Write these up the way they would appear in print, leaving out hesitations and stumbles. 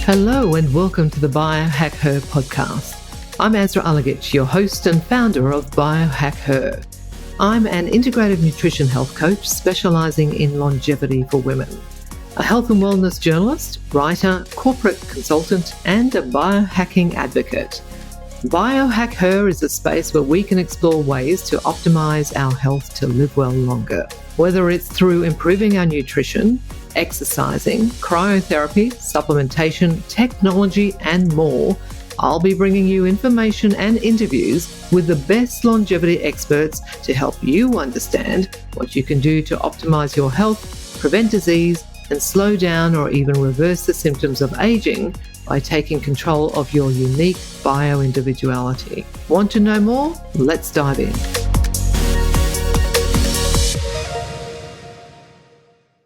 Hello and welcome to the Biohack Her podcast. I'm Azra Alagic, your host and founder of Biohack Her. I'm an integrative nutrition health coach specialising in longevity for women, a health and wellness journalist, writer, corporate consultant, and a biohacking advocate. Biohack Her is a space where we can explore ways to optimise our health to live well longer, whether it's through improving our nutrition, exercising, cryotherapy, supplementation, technology, and more. I'll be bringing you information and interviews with the best longevity experts to help you understand what you can do to optimize your health, prevent disease, and slow down or even reverse the symptoms of aging by taking control of your unique bio-individuality. Want to know more? Let's dive in.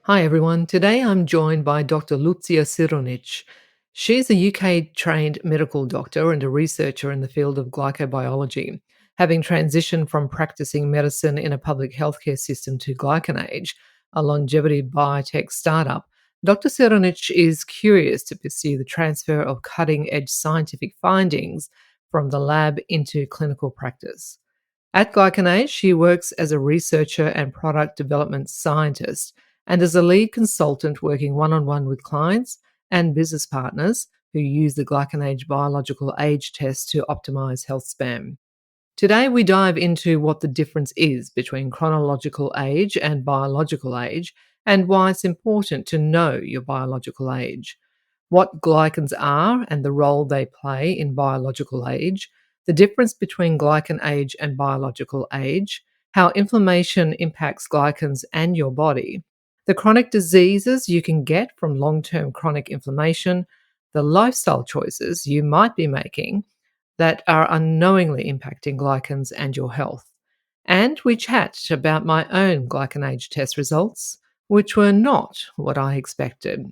Hi everyone, today I'm joined by Dr Lucija Sironic. She's a UK-trained medical doctor and a researcher in the field of glycobiology. Having transitioned from practising medicine in a public healthcare system to GlycanAge, a longevity biotech startup, Dr Sironic is curious to pursue the transfer of cutting-edge scientific findings from the lab into clinical practice. At GlycanAge, she works as a researcher and product development scientist, and as a lead consultant working one-on-one with clients and business partners who use the GlycanAge biological age test to optimise healthspan. Today we dive into what the difference is between chronological age and biological age and why it's important to know your biological age, what glycans are and the role they play in biological age, the difference between GlycanAge and biological age, how inflammation impacts glycans and your body, the chronic diseases you can get from long-term chronic inflammation, the lifestyle choices you might be making that are unknowingly impacting glycans and your health. And we chat about my own GlycanAge test results, which were not what I expected.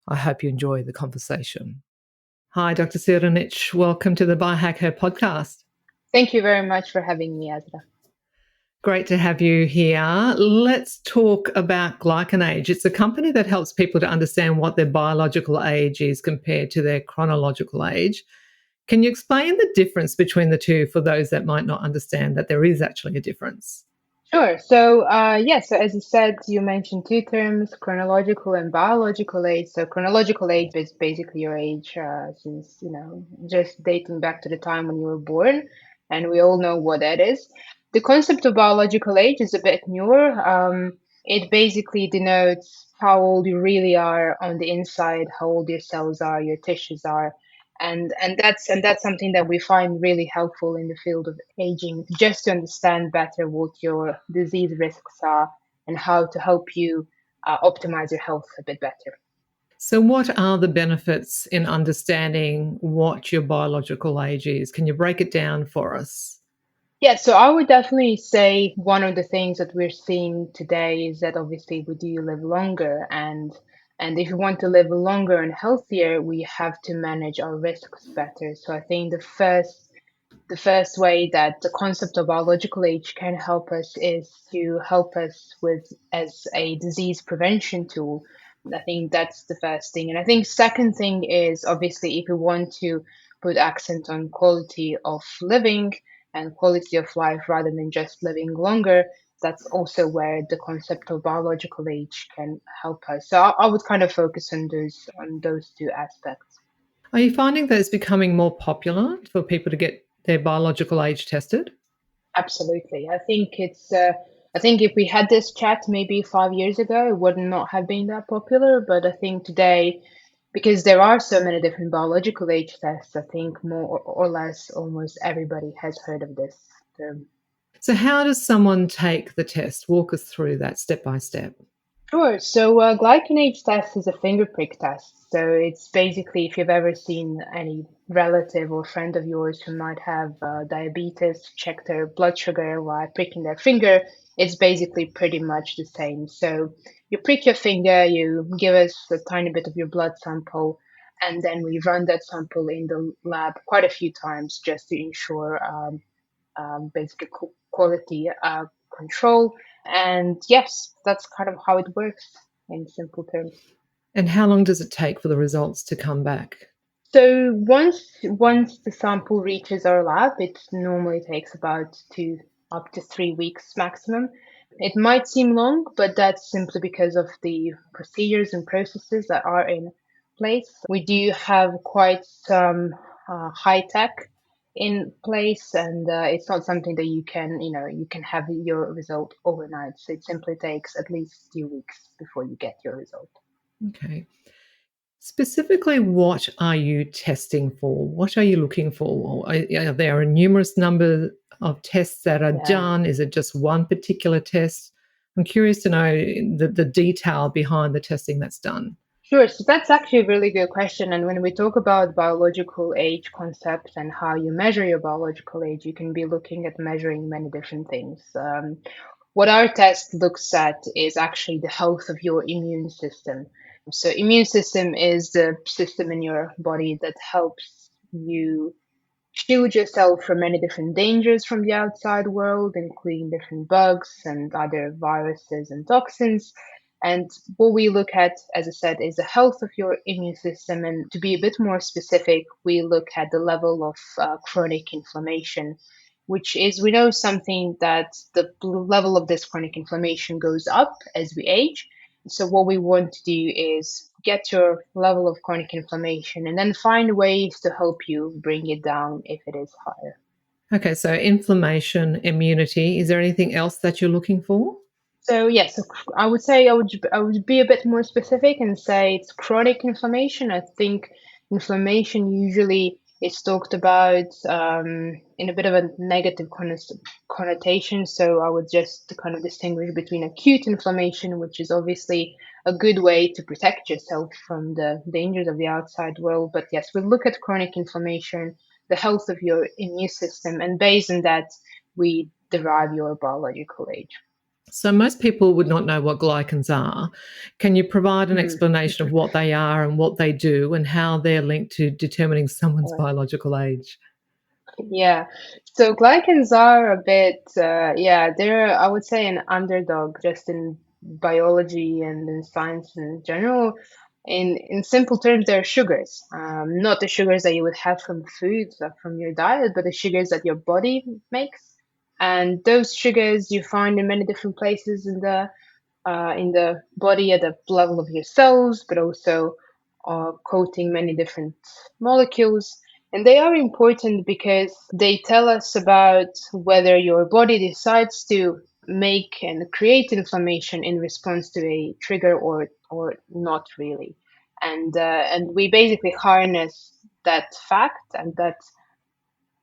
I hope you enjoy the conversation. Hi, Dr. Sironic. Welcome to the Biohack Her podcast. Thank you very much for having me, Azra. Great to have you here. Let's talk about GlycanAge. It's a company that helps people to understand what their biological age is compared to their chronological age. Can you explain the difference between the two for those that might not understand that there is actually a difference? Sure. So as you said, you mentioned two terms, chronological and biological age. So chronological age is basically your age since, just dating back to the time when you were born, and we all know what that is. The concept of biological age is a bit newer. It basically denotes how old you really are on the inside, how old your cells are, your tissues are, and that's something that we find really helpful in the field of aging, just to understand better what your disease risks are and how to help you optimize your health a bit better. So, what are the benefits in understanding what your biological age is? Can you break it down for us? Yeah, so I would definitely say one of the things that we're seeing today is that obviously we do live longer, and if we want to live longer and healthier, we have to manage our risks better. So I think the first way that the concept of biological age can help us is to help us with as a disease prevention tool. I think that's the first thing. And I think second thing is obviously if we want to put accent on quality of living and quality of life rather than just living longer, that's also where the concept of biological age can help us. So I would kind of focus on those two aspects. Are you finding that it's becoming more popular for people to get their biological age tested? Absolutely. I think if we had this chat maybe 5 years ago, it would not have been that popular. But I think today, because there are so many different biological age tests, I think more or less almost everybody has heard of this term. So, how does someone take the test? Walk us through that step by step. Sure. So, GlycanAge test is a finger prick test. So, it's basically if you've ever seen any relative or friend of yours who might have diabetes, check their blood sugar while pricking their finger, it's basically pretty much the same. So, you prick your finger, you give us a tiny bit of your blood sample, and then we run that sample in the lab quite a few times just to ensure basic quality control. And yes, that's kind of how it works in simple terms. And how long does it take for the results to come back? So once the sample reaches our lab, it normally takes about 2 up to 3 weeks maximum. It might seem long, but that's simply because of the procedures and processes that are in place. We do have quite some high tech in place, and it's not something that you can have your result overnight. So it simply takes at least 2 weeks before you get your result. Okay. Specifically, what are you testing for? What are you looking for? Are there a numerous number of tests that are Yeah. done? Is it just one particular test? I'm curious to know the detail behind the testing that's done. Sure. So that's actually a really good question. And when we talk about biological age concepts and how you measure your biological age, you can be looking at measuring many different things. What our test looks at is actually the health of your immune system. So, immune system is the system in your body that helps you shield yourself from many different dangers from the outside world, including different bugs and other viruses and toxins. And what we look at, as I said, is the health of your immune system. And to be a bit more specific, we look at the level of chronic inflammation, which is, we know something that the level of this chronic inflammation goes up as we age. So what we want to do is get your level of chronic inflammation and then find ways to help you bring it down if it is higher. Okay, so inflammation, immunity. Is there anything else that you're looking for? So yes, I would say I would be a bit more specific and say it's chronic inflammation. I think inflammation usually is talked about in a bit of a negative connotation. So I would just kind of distinguish between acute inflammation, which is obviously a good way to protect yourself from the dangers of the outside world. But yes, we look at chronic inflammation, the health of your immune system, and based on that, we derive your biological age. So, most people would not know what glycans are. Can you provide an Mhm. explanation of what they are and what they do and how they're linked to determining someone's Right. biological age? Yeah. So glycans are a bit, yeah, they're, I would say, an underdog just in biology and in science in general. In simple terms, they're sugars. Not the sugars that you would have from foods or from your diet, but the sugars that your body makes. And those sugars you find in many different places in the body at the level of your cells, but also coating many different molecules. And they are important because they tell us about whether your body decides to make and create inflammation in response to a trigger or not really. And we basically harness that fact and that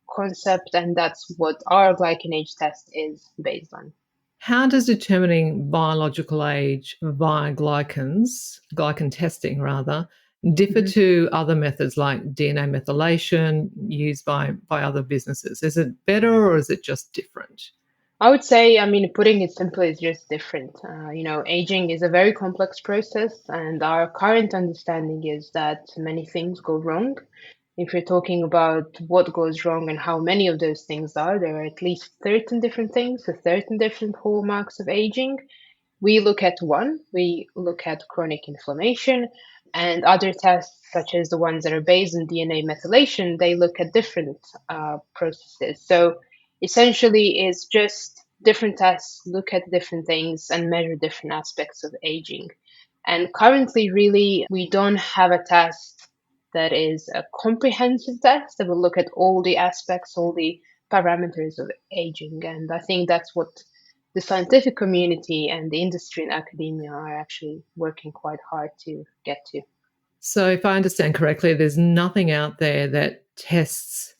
concept, and that's what our GlycanAge test is based on. How does determining biological age via glycan testing rather, differ Mhm. to other methods like DNA methylation used by other businesses? Is it better or is it just different? I would say, I mean, putting it simply is just different. Aging is a very complex process, and our current understanding is that many things go wrong. If you're talking about what goes wrong and how many of those things are, there are at least 13 different things, so 13 different hallmarks of aging. We look at one, we look at chronic inflammation, and other tests, such as the ones that are based on DNA methylation, they look at different processes. So essentially, it's just different tests look at different things and measure different aspects of aging. And currently, really, we don't have a test that is a comprehensive test that will look at all the aspects, all the parameters of aging. And I think that's what the scientific community and the industry and academia are actually working quite hard to get to. So, if I understand correctly, there's nothing out there that tests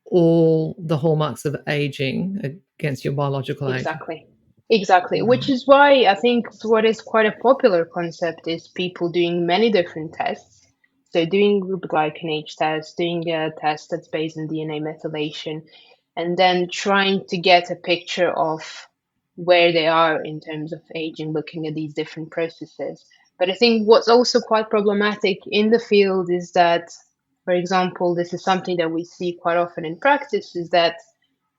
all the hallmarks of aging against your biological age. Exactly. Exactly. Which Right. is why I think what is quite a popular concept is people doing many different tests. So doing group glycanage tests, doing a test that's based on DNA methylation, and then trying to get a picture of where they are in terms of aging, looking at these different processes. But I think what's also quite problematic in the field is that, for example, this is something that we see quite often in practice, is that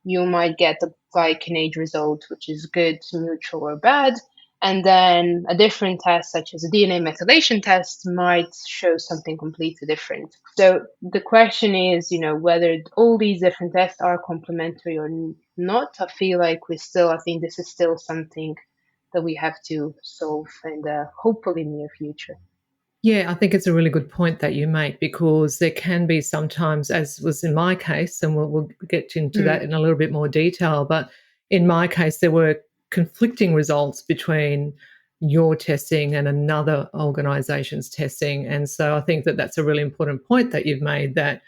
you might get a GlycanAge result, which is good, neutral, or bad. And then a different test, such as a DNA methylation test, might show something completely different. So the question is, whether all these different tests are complementary or not. I think this is still something that we have to solve in the hopefully near future. Yeah, I think it's a really good point that you make because there can be sometimes, as was in my case, and we'll get into that Mm, in a little bit more detail, but in my case, there were conflicting results between your testing and another organization's testing. And so I think that that's a really important point that you've made, that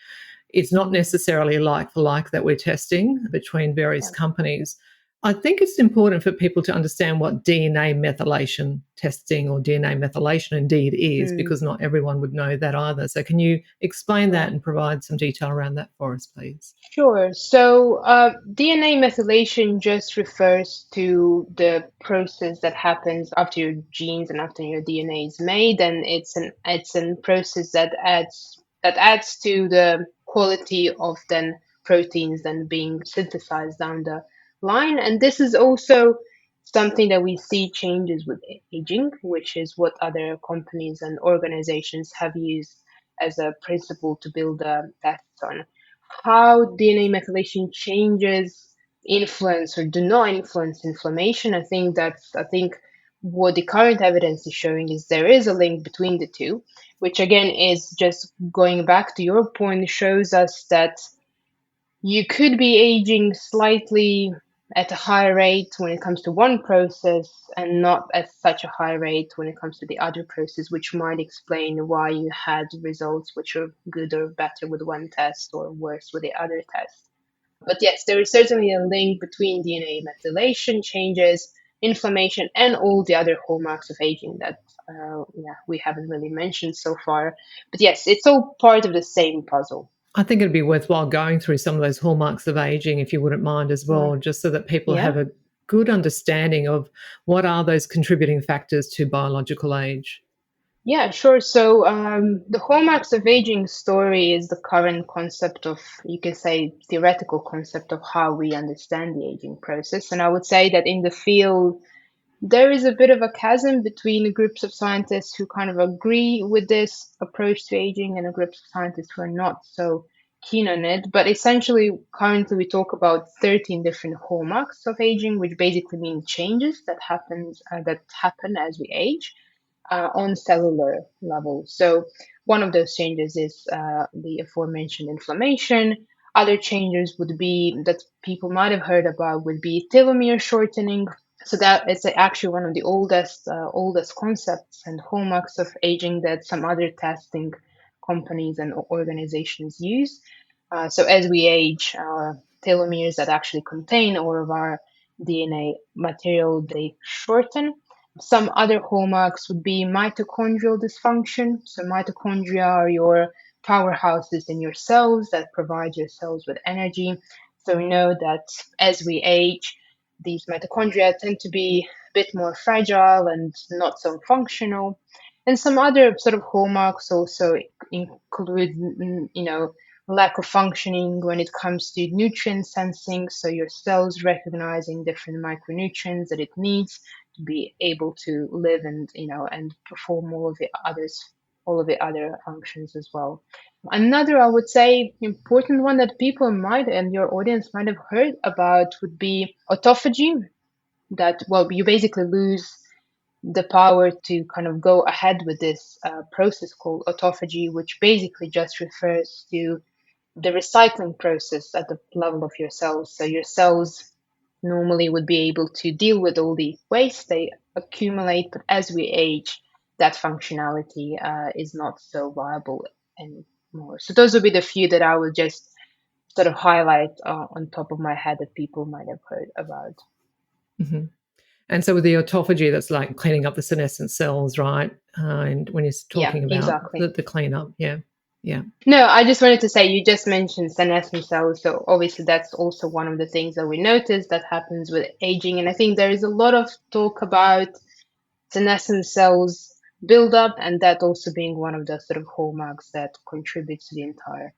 it's not necessarily like for like that we're testing between various yeah. companies. I think it's important for people to understand what DNA methylation testing or DNA methylation indeed is, Mm, because not everyone would know that either. So, can you explain that right. and provide some detail around that for us, please? Sure. So, DNA methylation just refers to the process that happens after your genes and after your DNA is made, and it's a process that adds to the quality of then proteins then being synthesized down the line. And this is also something that we see changes with aging, which is what other companies and organizations have used as a principle to build tests on how DNA methylation changes influence or do not influence inflammation. I think what the current evidence is showing is there is a link between the two, which again is just going back to your point, shows us that you could be aging slightly at a higher rate when it comes to one process and not at such a high rate when it comes to the other process, which might explain why you had results which are good or better with one test or worse with the other test. But yes, there is certainly a link between DNA methylation changes, inflammation, and all the other hallmarks of aging that we haven't really mentioned so far. But yes, it's all part of the same puzzle. I think it'd be worthwhile going through some of those hallmarks of aging, if you wouldn't mind as Uh, well, just so that people yeah. have a good understanding of what are those contributing factors to biological age. Yeah, sure. So, the hallmarks of aging story is the current concept of, you can say, theoretical concept of how we understand the aging process. And I would say that in the field, there is a bit of a chasm between groups of scientists who kind of agree with this approach to aging and a group of scientists who are not so keen on it. But essentially, currently we talk about 13 different hallmarks of aging, which basically mean changes that happen as we age on cellular level. So one of those changes is the aforementioned inflammation. Other changes would be that people might have heard about would be telomere shortening. So that is actually one of the oldest concepts and hallmarks of aging that some other testing companies and organizations use. So as we age, telomeres that actually contain all of our DNA material, they shorten. Some other hallmarks would be mitochondrial dysfunction. So, mitochondria are your powerhouses in your cells that provide your cells with energy. So, we know that as we age, these mitochondria tend to be a bit more fragile and not so functional. And some other sort of hallmarks also include, lack of functioning when it comes to nutrient sensing. So, your cells recognizing different micronutrients that it needs to be able to live and perform all of the other functions as well. Another, I would say, important one that people might and your audience might have heard about would be autophagy. That, well, you basically lose the power to kind of go ahead with this process called autophagy, which basically just refers to the recycling process at the level of your cells. So your cells normally would be able to deal with all the waste they accumulate, but as we age, that functionality is not so viable anymore. So those would be the few that I would just sort of highlight on top of my head that people might have heard about. Hmm. And so with the autophagy, that's like cleaning up the senescent cells, right? And when you're Yeah, talking about exactly. the cleanup, yeah, yeah. No, I just wanted to say you just mentioned senescent cells, so obviously that's also one of the things that we notice that happens with aging, and I think there is a lot of talk about senescent cells build up, and that also being one of the sort of hallmarks that contributes to the entire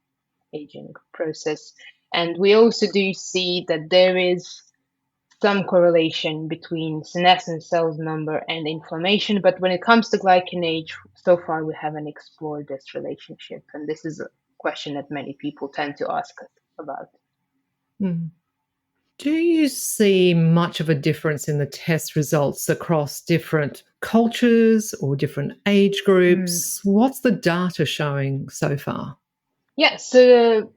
aging process. And we also do see that there is some correlation between senescent cells number and inflammation. But when it comes to GlycanAge, so far we haven't explored this relationship. And this is a question that many people tend to ask us about. Mm. Do you see much of a difference in the test results across different cultures or different age Mm. groups? What's the data showing so far? Yeah, so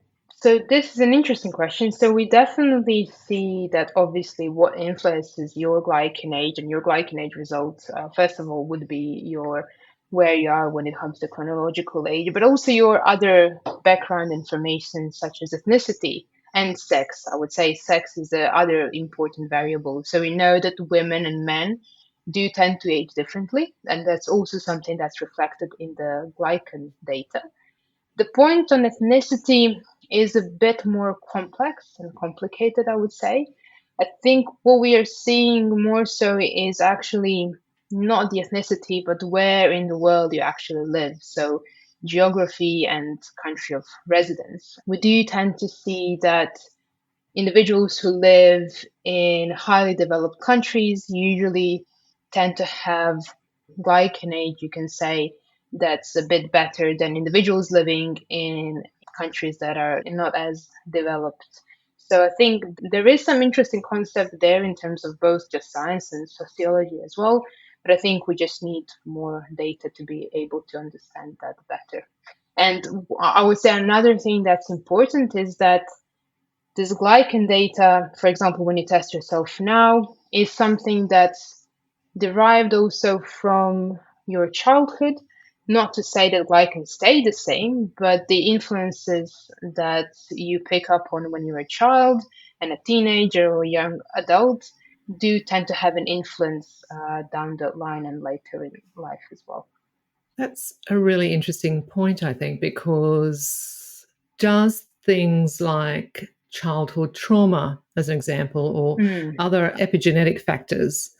this is an interesting question. So we definitely see that obviously what influences your GlycanAge and your GlycanAge results, first of all, would be your where you are when it comes to chronological age, but also your other background information such as ethnicity and sex. I would say sex is the other important variable. So we know that women and men do tend to age differently, and that's also something that's reflected in the glycan data. The point on ethnicity is a bit more complex and complicated, I would say. I think what we are seeing more so is actually not the ethnicity, but where in the world you actually live. So, geography and country of residence. We do tend to see that individuals who live in highly developed countries usually tend to have glycanage, you can say, that's a bit better than individuals living in countries that are not as developed. So I think there is some interesting concept there in terms of both just science and sociology as well. But I think we just need more data to be able to understand that better. And I would say another thing that's important is that this glycan data, for example, when you test yourself now, is something that's derived also from your childhood. Not to say that glycans stay the same, but the influences that you pick up on when you're a child and a teenager or a young adult do tend to have an influence down the line and later in life as well. That's a really interesting point, I think, because does things like childhood trauma, as an example, or Mm. other epigenetic factors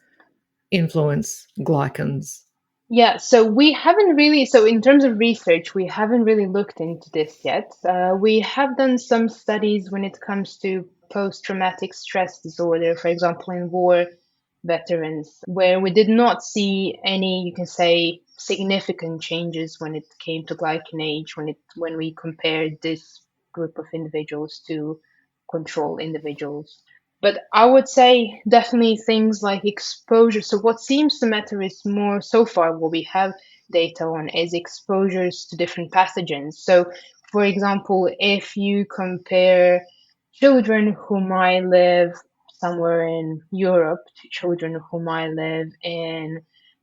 influence glycans? Yeah, so we haven't really, so in terms of research, we haven't really looked into this yet. We have done some studies when it comes to post-traumatic stress disorder, for example, in war veterans, where we did not see any, you can say, significant changes when it came to GlycanAge when we compared this group of individuals to control individuals. But I would say definitely things like exposure. So what seems to matter is more so far what we have data on is exposures to different pathogens. So for example, if you compare children who might live somewhere in Europe to children who might live in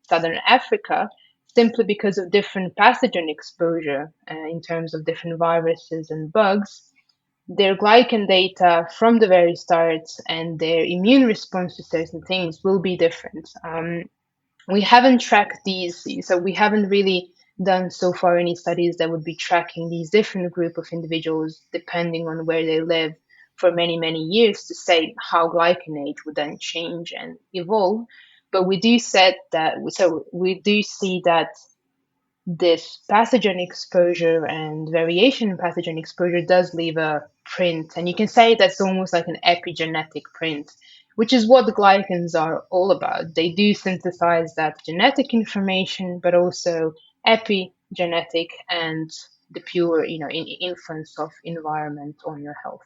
Southern Africa, simply because of different pathogen exposure in terms of different viruses and bugs, their glycan data from the very start and their immune response to certain things will be different. We haven't tracked these, so we haven't really done so far any studies that would be tracking these different group of individuals depending on where they live for many, many years to say how glycanage would then change and evolve. But we do set that, so we do see that this pathogen exposure and variation in pathogen exposure does leave a print. And you can say that's almost like an epigenetic print, which is what the glycans are all about. They do synthesize that genetic information, but also epigenetic and the pure, influence of environment on your health.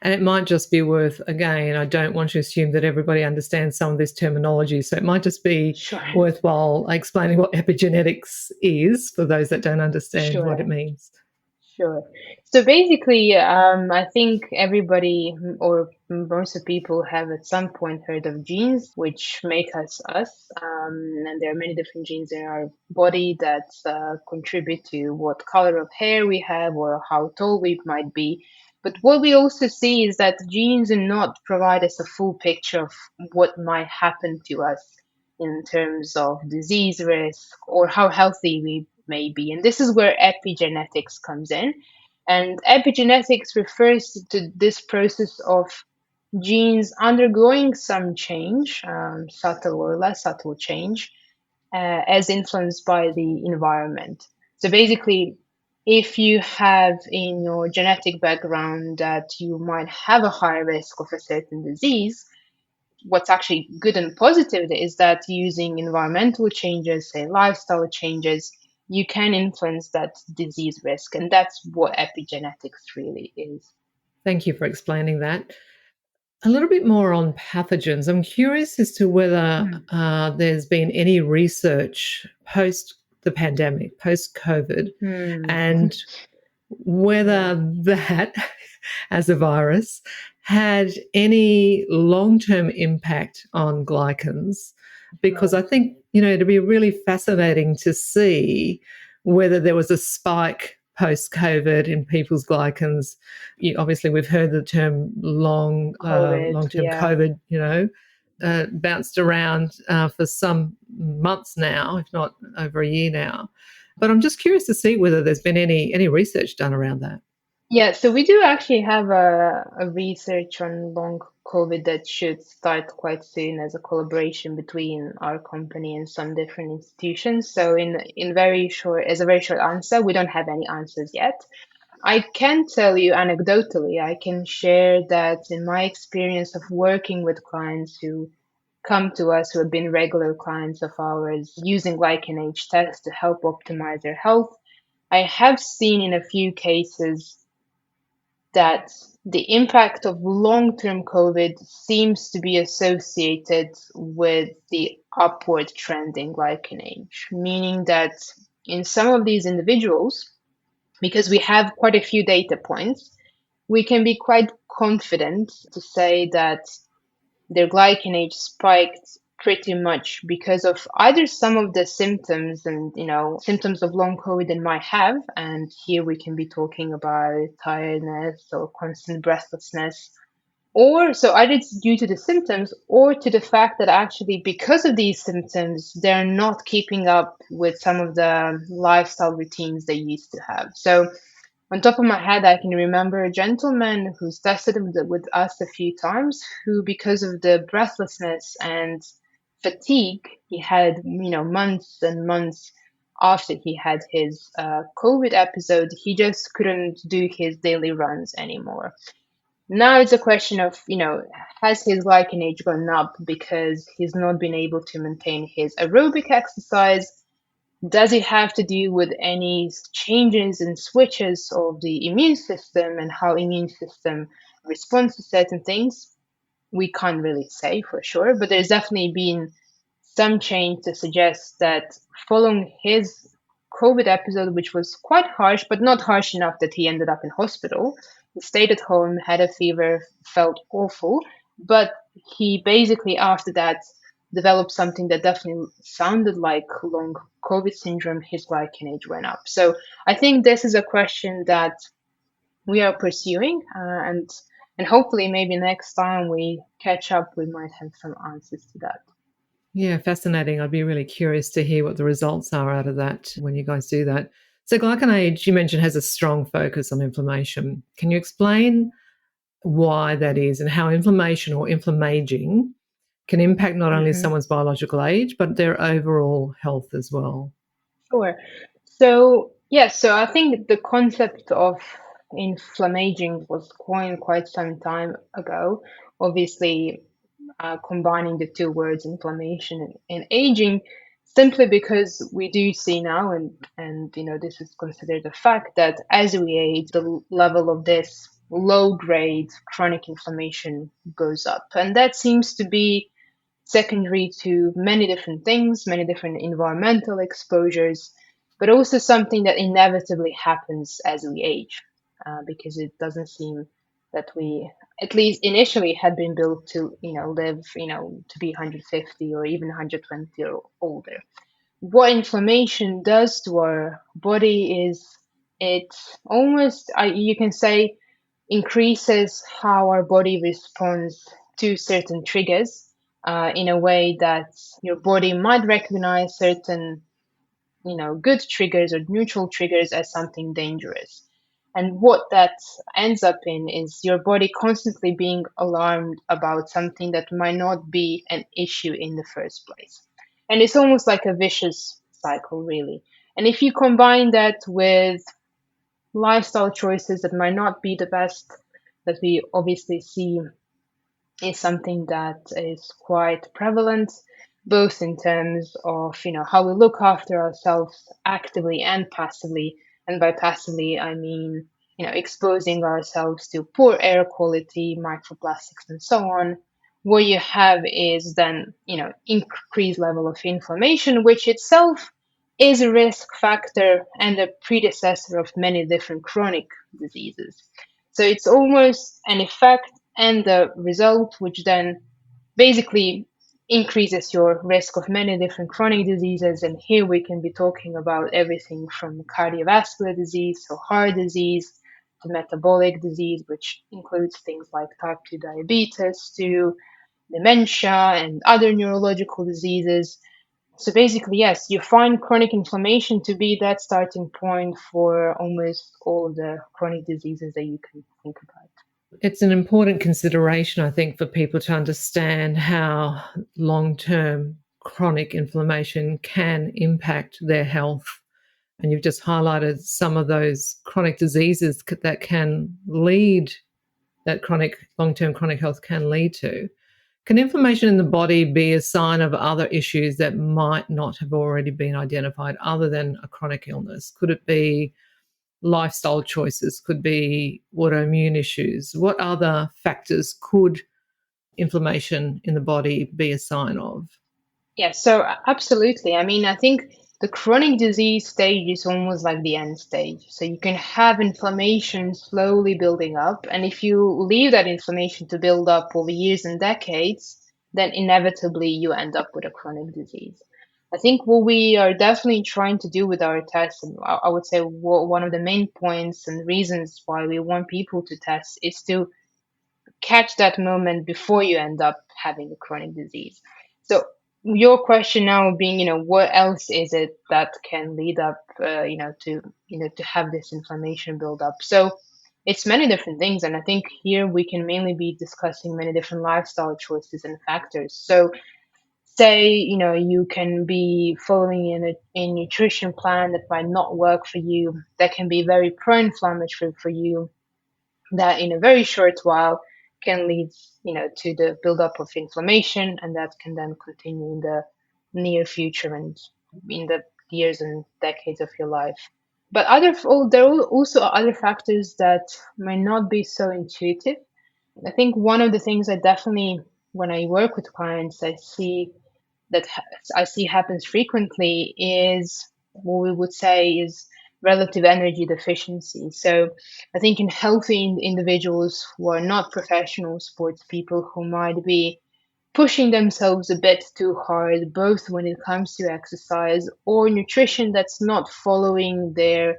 And it might just be worth, again, I don't want to assume that everybody understands some of this terminology. So it might just be Sure, worthwhile explaining what epigenetics is for those that don't understand what it sure. means. Sure. So basically, I think everybody or most of people have at some point heard of genes, which make us us. And there are many different genes in our body that contribute to what color of hair we have or how tall we might be. But what we also see is that genes do not provide us a full picture of what might happen to us in terms of disease risk or how healthy we may be. And this is where epigenetics comes in. And epigenetics refers to this process of genes undergoing some change, subtle or less subtle change, as influenced by the environment. So basically, if you have in your genetic background that you might have a high risk of a certain disease, what's actually good and positive is that using environmental changes, say lifestyle changes, you can influence that disease risk. And that's what epigenetics really is. Thank you for explaining that. A little bit more on pathogens. I'm curious as to whether Mm. there's been any research post the pandemic, post COVID, Hmm. and Yeah. whether that, as a virus, had any long term impact on glycans. Because I Right. think, it'd be really fascinating to see whether there was a spike post COVID in people's glycans. Obviously, we've heard the term COVID. long term Yeah. COVID, bounced around for some months now, if not over a year now. But I'm just curious to see whether there's been any research done around that. Yeah, so we do actually have a research on long COVID that should start quite soon as a collaboration between our company and some different institutions. So in very short, as a very short answer, we don't have any answers yet. I can tell you anecdotally, I can share that in my experience of working with clients who come to us who have been regular clients of ours using GlycanAge tests to help optimize their health, I have seen in a few cases that the impact of long term COVID seems to be associated with the upward trend in GlycanAge, meaning that in some of these individuals, because we have quite a few data points, we can be quite confident to say that their glycanage spiked pretty much because of either some of the symptoms and symptoms of long COVID they might have, and here we can be talking about tiredness or constant breathlessness, or so either it's due to the symptoms or to the fact that actually because of these symptoms they're not keeping up with some of the lifestyle routines they used to have. So on top of my head, I can remember a gentleman who's tested with us a few times, who, because of the breathlessness and fatigue, he had, months and months after he had his COVID episode, he just couldn't do his daily runs anymore. Now it's a question of, has his glycanage gone up because he's not been able to maintain his aerobic exercise? Does it have to do with any changes and switches of the immune system and how immune system responds to certain things? We can't really say for sure, but there's definitely been some change to suggest that following his COVID episode, which was quite harsh, but not harsh enough that he ended up in hospital, he stayed at home, had a fever, felt awful, but he basically after that developed something that definitely sounded like long COVID syndrome. His glycanage went up. So I think this is a question that we are pursuing, and hopefully maybe next time we catch up, we might have some answers to that. Yeah, fascinating. I'd be really curious to hear what the results are out of that when you guys do that. So, GlycanAge, you mentioned, has a strong focus on inflammation. Can you explain why that is and how inflammation or inflammaging can impact not only Hmm. someone's biological age, but their overall health as well? Sure. So, yes, so I think the concept of inflammaging was coined quite some time ago. Obviously, combining the two words inflammation and aging, simply because we do see now, and this is considered a fact, that as we age, the level of this low grade chronic inflammation goes up, and that seems to be secondary to many different things, many different environmental exposures, but also something that inevitably happens as we age, because it doesn't seem that we, at least initially, had been built to, live, to be 150 or even 120 or older. What inflammation does to our body is it almost, you can say, increases how our body responds to certain triggers in a way that your body might recognize certain, good triggers or neutral triggers as something dangerous. And what that ends up in is your body constantly being alarmed about something that might not be an issue in the first place. And it's almost like a vicious cycle, really. And if you combine that with lifestyle choices that might not be the best, that we obviously see is something that is quite prevalent, both in terms of how we look after ourselves actively and passively. And by passively, I mean exposing ourselves to poor air quality, microplastics, and so on. What you have is then increased level of inflammation, which itself is a risk factor and a predecessor of many different chronic diseases. So it's almost an effect and the result, which then basically increases your risk of many different chronic diseases. And here we can be talking about everything from cardiovascular disease, so heart disease, to metabolic disease, which includes things like type 2 diabetes, to dementia and other neurological diseases. So basically, yes, you find chronic inflammation to be that starting point for almost all the chronic diseases that you can think about. It's an important consideration, I think, for people to understand how long-term chronic inflammation can impact their health. And you've just highlighted some of those chronic diseases that can lead, that chronic, long-term chronic health can lead to. Can inflammation in the body be a sign of other issues that might not have already been identified other than a chronic illness? Could it be lifestyle choices? Could be autoimmune issues? What other factors could inflammation in the body be a sign of? Yeah, so absolutely. I mean, I think the chronic disease stage is almost like the end stage. So you can have inflammation slowly building up. And if you leave that inflammation to build up over years and decades, then inevitably you end up with a chronic disease. I think what we are definitely trying to do with our tests, and I would say one of the main points and reasons why we want people to test is to catch that moment before you end up having a chronic disease. So your question now being, what else is it that can lead up, to have this inflammation build up? So it's many different things, and I think here we can mainly be discussing many different lifestyle choices and factors. So say you can be following a nutrition plan that might not work for you, that can be very pro-inflammatory for you, that in a very short while can lead to the buildup of inflammation, and that can then continue in the near future and in the years and decades of your life. But there are also other factors that may not be so intuitive. I think one of the things I definitely, when I work with clients, that I see happens frequently is what we would say is relative energy deficiency. So I think in healthy individuals who are not professional sports people, who might be pushing themselves a bit too hard, both when it comes to exercise or nutrition that's not following their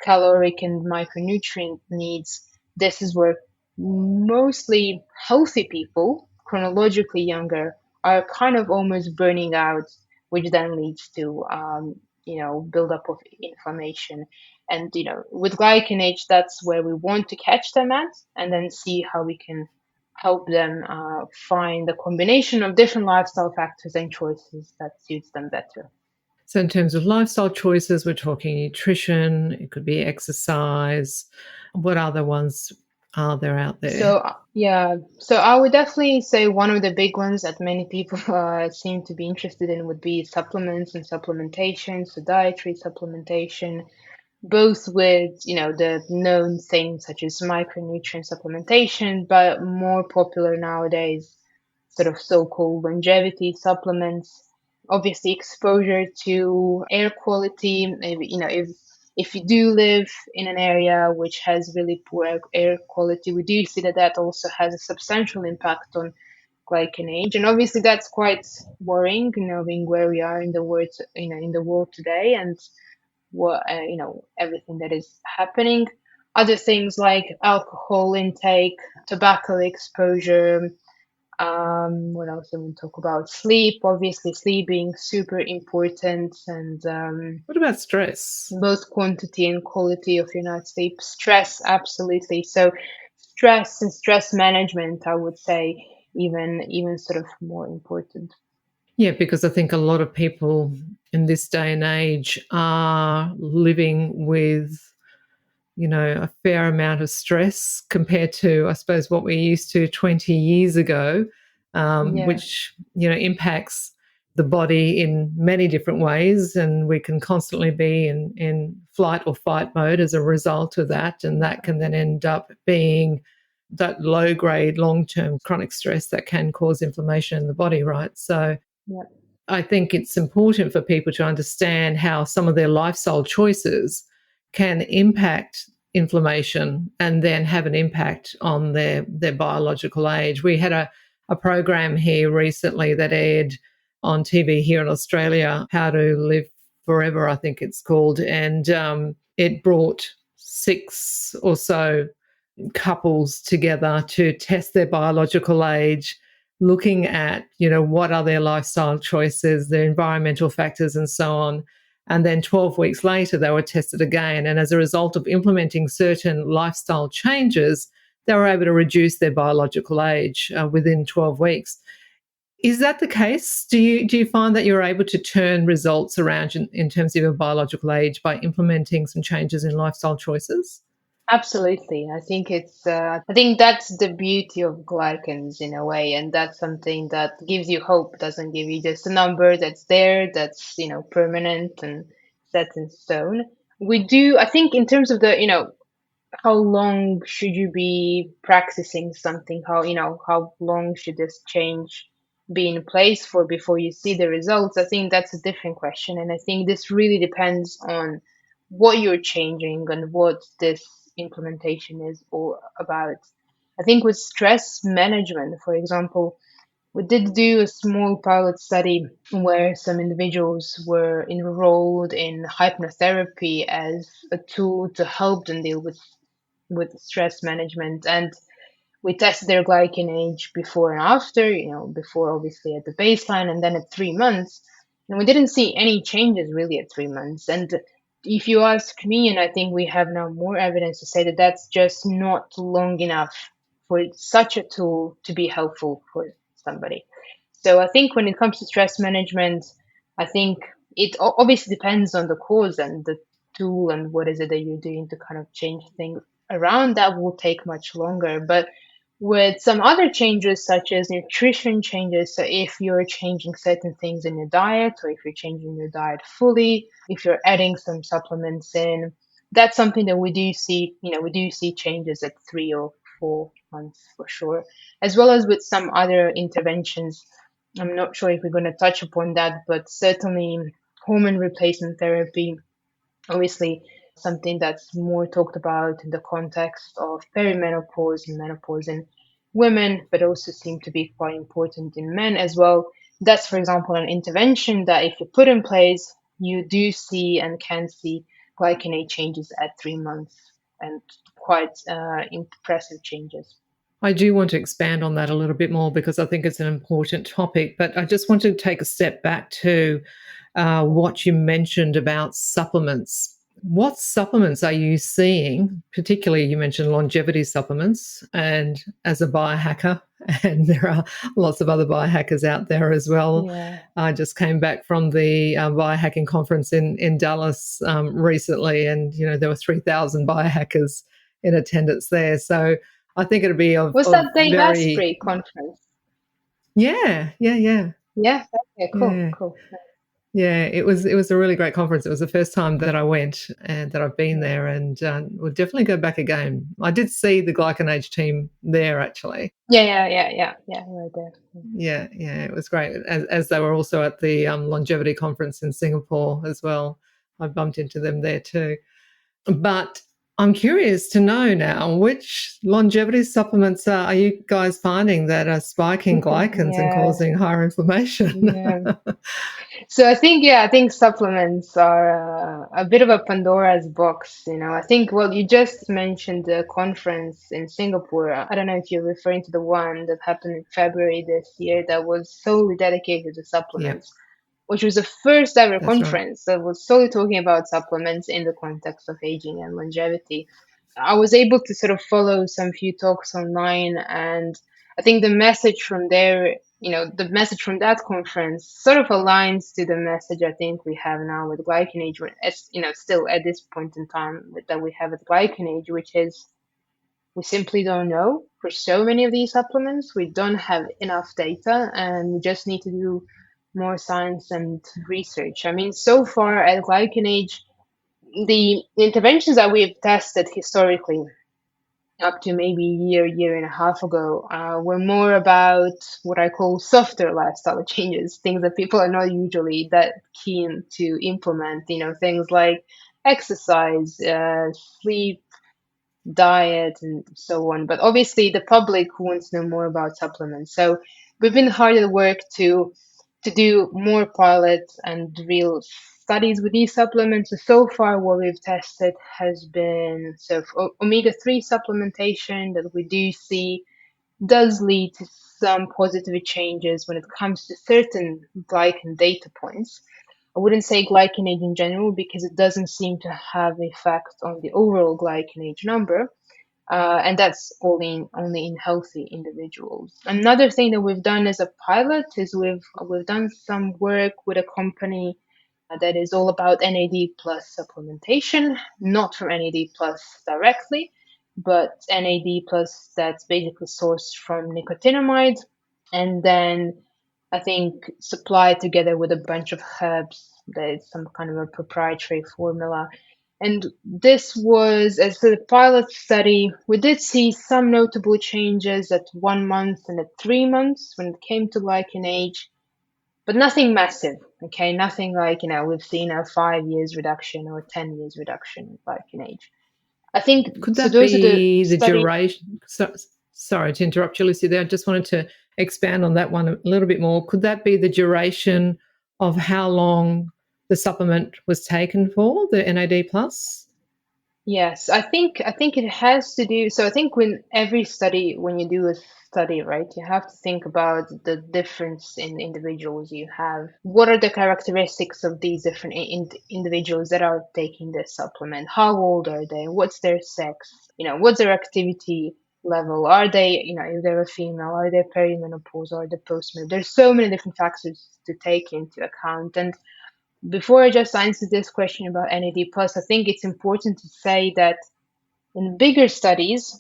caloric and micronutrient needs, this is where mostly healthy people, chronologically younger, are kind of almost burning out, which then leads to buildup of inflammation. And with GlycanAge, that's where we want to catch them at, and then see how we can help them find a combination of different lifestyle factors and choices that suits them better. So, in terms of lifestyle choices, we're talking nutrition, it could be exercise. What other ones are there out there? Yeah, so I would definitely say one of the big ones that many people seem to be interested in would be supplements and supplementation, so dietary supplementation, both with the known things such as micronutrient supplementation, but more popular nowadays, sort of so-called longevity supplements. Obviously, exposure to air quality. Maybe if you do live in an area which has really poor air quality, we do see that that also has a substantial impact on GlycanAge, and obviously that's quite worrying, knowing where we are in the world, in the world today, and what everything that is happening. Other things like alcohol intake, tobacco exposure. What else do we talk about? Sleep, obviously, sleep being super important, and What about stress? both quantity and quality of your night's sleep. Stress, absolutely. So, stress and stress management, I would say, even sort of more important. Yeah, because I think a lot of people in this day and age are living with a fair amount of stress compared to, I suppose, what we're used to 20 years ago, Yeah, which, impacts the body in many different ways. And we can constantly be in flight or fight mode as a result of that. And that can then end up being that low grade, long term chronic stress that can cause inflammation in the body, right? So yeah, I think it's important for people to understand how some of their lifestyle choices can impact inflammation and then have an impact on their biological age. We had a program here recently that aired on TV here in Australia, How to Live Forever, I think it's called. And it brought 6 or so couples together to test their biological age, looking at, what are their lifestyle choices, their environmental factors, and so on. And then 12 weeks later, they were tested again. And as a result of implementing certain lifestyle changes, they were able to reduce their biological age within 12 weeks. Is that the case? Do you find that you're able to turn results around in terms of your biological age by implementing some changes in lifestyle choices? absolutely. I think that's the beauty of glycans in a way, and that's something that gives you hope, doesn't give you just a number that's there, that's, permanent and set in stone. We do, I think, in terms of how long should you be practicing something? How long should this change be in place for before you see the results? I think that's a different question. And I think this really depends on what you're changing and what this implementation is all about. I think with stress management, for example, we did do a small pilot study where some individuals were enrolled in hypnotherapy as a tool to help them deal with stress management. And we tested their GlycanAge before and after, before obviously at the baseline and then at 3 months. And we didn't see any changes really at 3 months. And if you ask me, and I think we have now more evidence to say that that's just not long enough for such a tool to be helpful for somebody. So I think when it comes to stress management, I think it obviously depends on the cause and the tool and what is it that you're doing to kind of change things around. That will take much longer. But with some other changes, such as nutrition changes, so if you're changing certain things in your diet, or if you're changing your diet fully, if you're adding some supplements in, that's something that we do see changes at 3 or 4 months for sure, as well as with some other interventions. I'm not sure if we're going to touch upon that, but certainly hormone replacement therapy, obviously something that's more talked about in the context of perimenopause and menopause in women, but also seem to be quite important in men as well. That's, for example, an intervention that if you put in place, you do see and can see glycanate changes at 3 months and quite impressive changes. I do want to expand on that a little bit more because I think it's an important topic. But I just want to take a step back to what you mentioned about supplements. What supplements are you seeing? Particularly, you mentioned longevity supplements, and as a biohacker, and there are lots of other biohackers out there as well. Yeah. I just came back from the biohacking conference in Dallas recently, and there were 3,000 biohackers in attendance there. So I think it'd be Was of that Dave very, Asprey conference? yeah, yeah, yeah, Yeah. Okay. Cool. yeah. Cool. Yeah, it was a really great conference. It was the first time that I went and that I've been Yeah. there, and we'll definitely go back again. I did see the GlycanAge team there actually. Yeah. Yeah. Yeah. Yeah. Yeah. Right there. Yeah, yeah, it was great. As they were also at the longevity conference in Singapore as well. I bumped into them there too. But I'm curious to know now which longevity supplements are you guys finding that are spiking glycans and Yeah. causing higher inflammation? Yeah. So I think supplements are a bit of a Pandora's box. I think, well, you just mentioned the conference in Singapore. I don't know if you're referring to the one that happened in February this year that was solely dedicated to Yeah, supplements, which was the first ever that's right. conference that was solely talking about supplements in the context of aging and longevity. I was able to sort of follow some few talks online, and I think the message from there the message from that conference sort of aligns to the message I think we have now with GlycanAge, still at this point in time that we have with GlycanAge, which is we simply don't know for so many of these supplements. We don't have enough data, and we just need to do more science and research. I mean, so far at GlycanAge, the interventions that we've tested historically up to maybe a year and a half ago, were more about what I call softer lifestyle changes, things that people are not usually that keen to implement. Things like exercise, sleep, diet, and so on. But obviously, the public wants to know more about supplements. So we've been hard at work to do more pilots and real studies with these supplements. So far, what we've tested has been omega-3 supplementation that we do see does lead to some positive changes when it comes to certain glycan data points. I wouldn't say GlycanAge in general because it doesn't seem to have effect on the overall GlycanAge number, and that's only in healthy individuals. Another thing that we've done as a pilot is we've done some work with a company that is all about NAD plus supplementation, not from NAD plus directly, but NAD plus that's basically sourced from nicotinamide, and then I think supplied together with a bunch of herbs. There's some kind of a proprietary formula, and this was, as a pilot study, we did see some notable changes at 1 month and at 3 months when it came to GlycanAge, but nothing massive. Okay, nothing like we've seen a 5 years reduction or 10 years reduction in GlycanAge. I think Could so. that Those are the be the studies. duration? Sorry to interrupt you, Lucy, there. I just wanted to expand on that one a little bit more. Could that be the duration of how long the supplement was taken for, the NAD plus? Yes, I think it has to do. So I think when you do a study, right, you have to think about the difference in individuals you have. What are the characteristics of these different individuals that are taking this supplement? How old are they? What's their sex? What's their activity level? Are they, if they're a female, are they perimenopause or the postmenopause? There's so many different factors to take into account, and before I just answer this question about NAD plus, I think it's important to say that in bigger studies,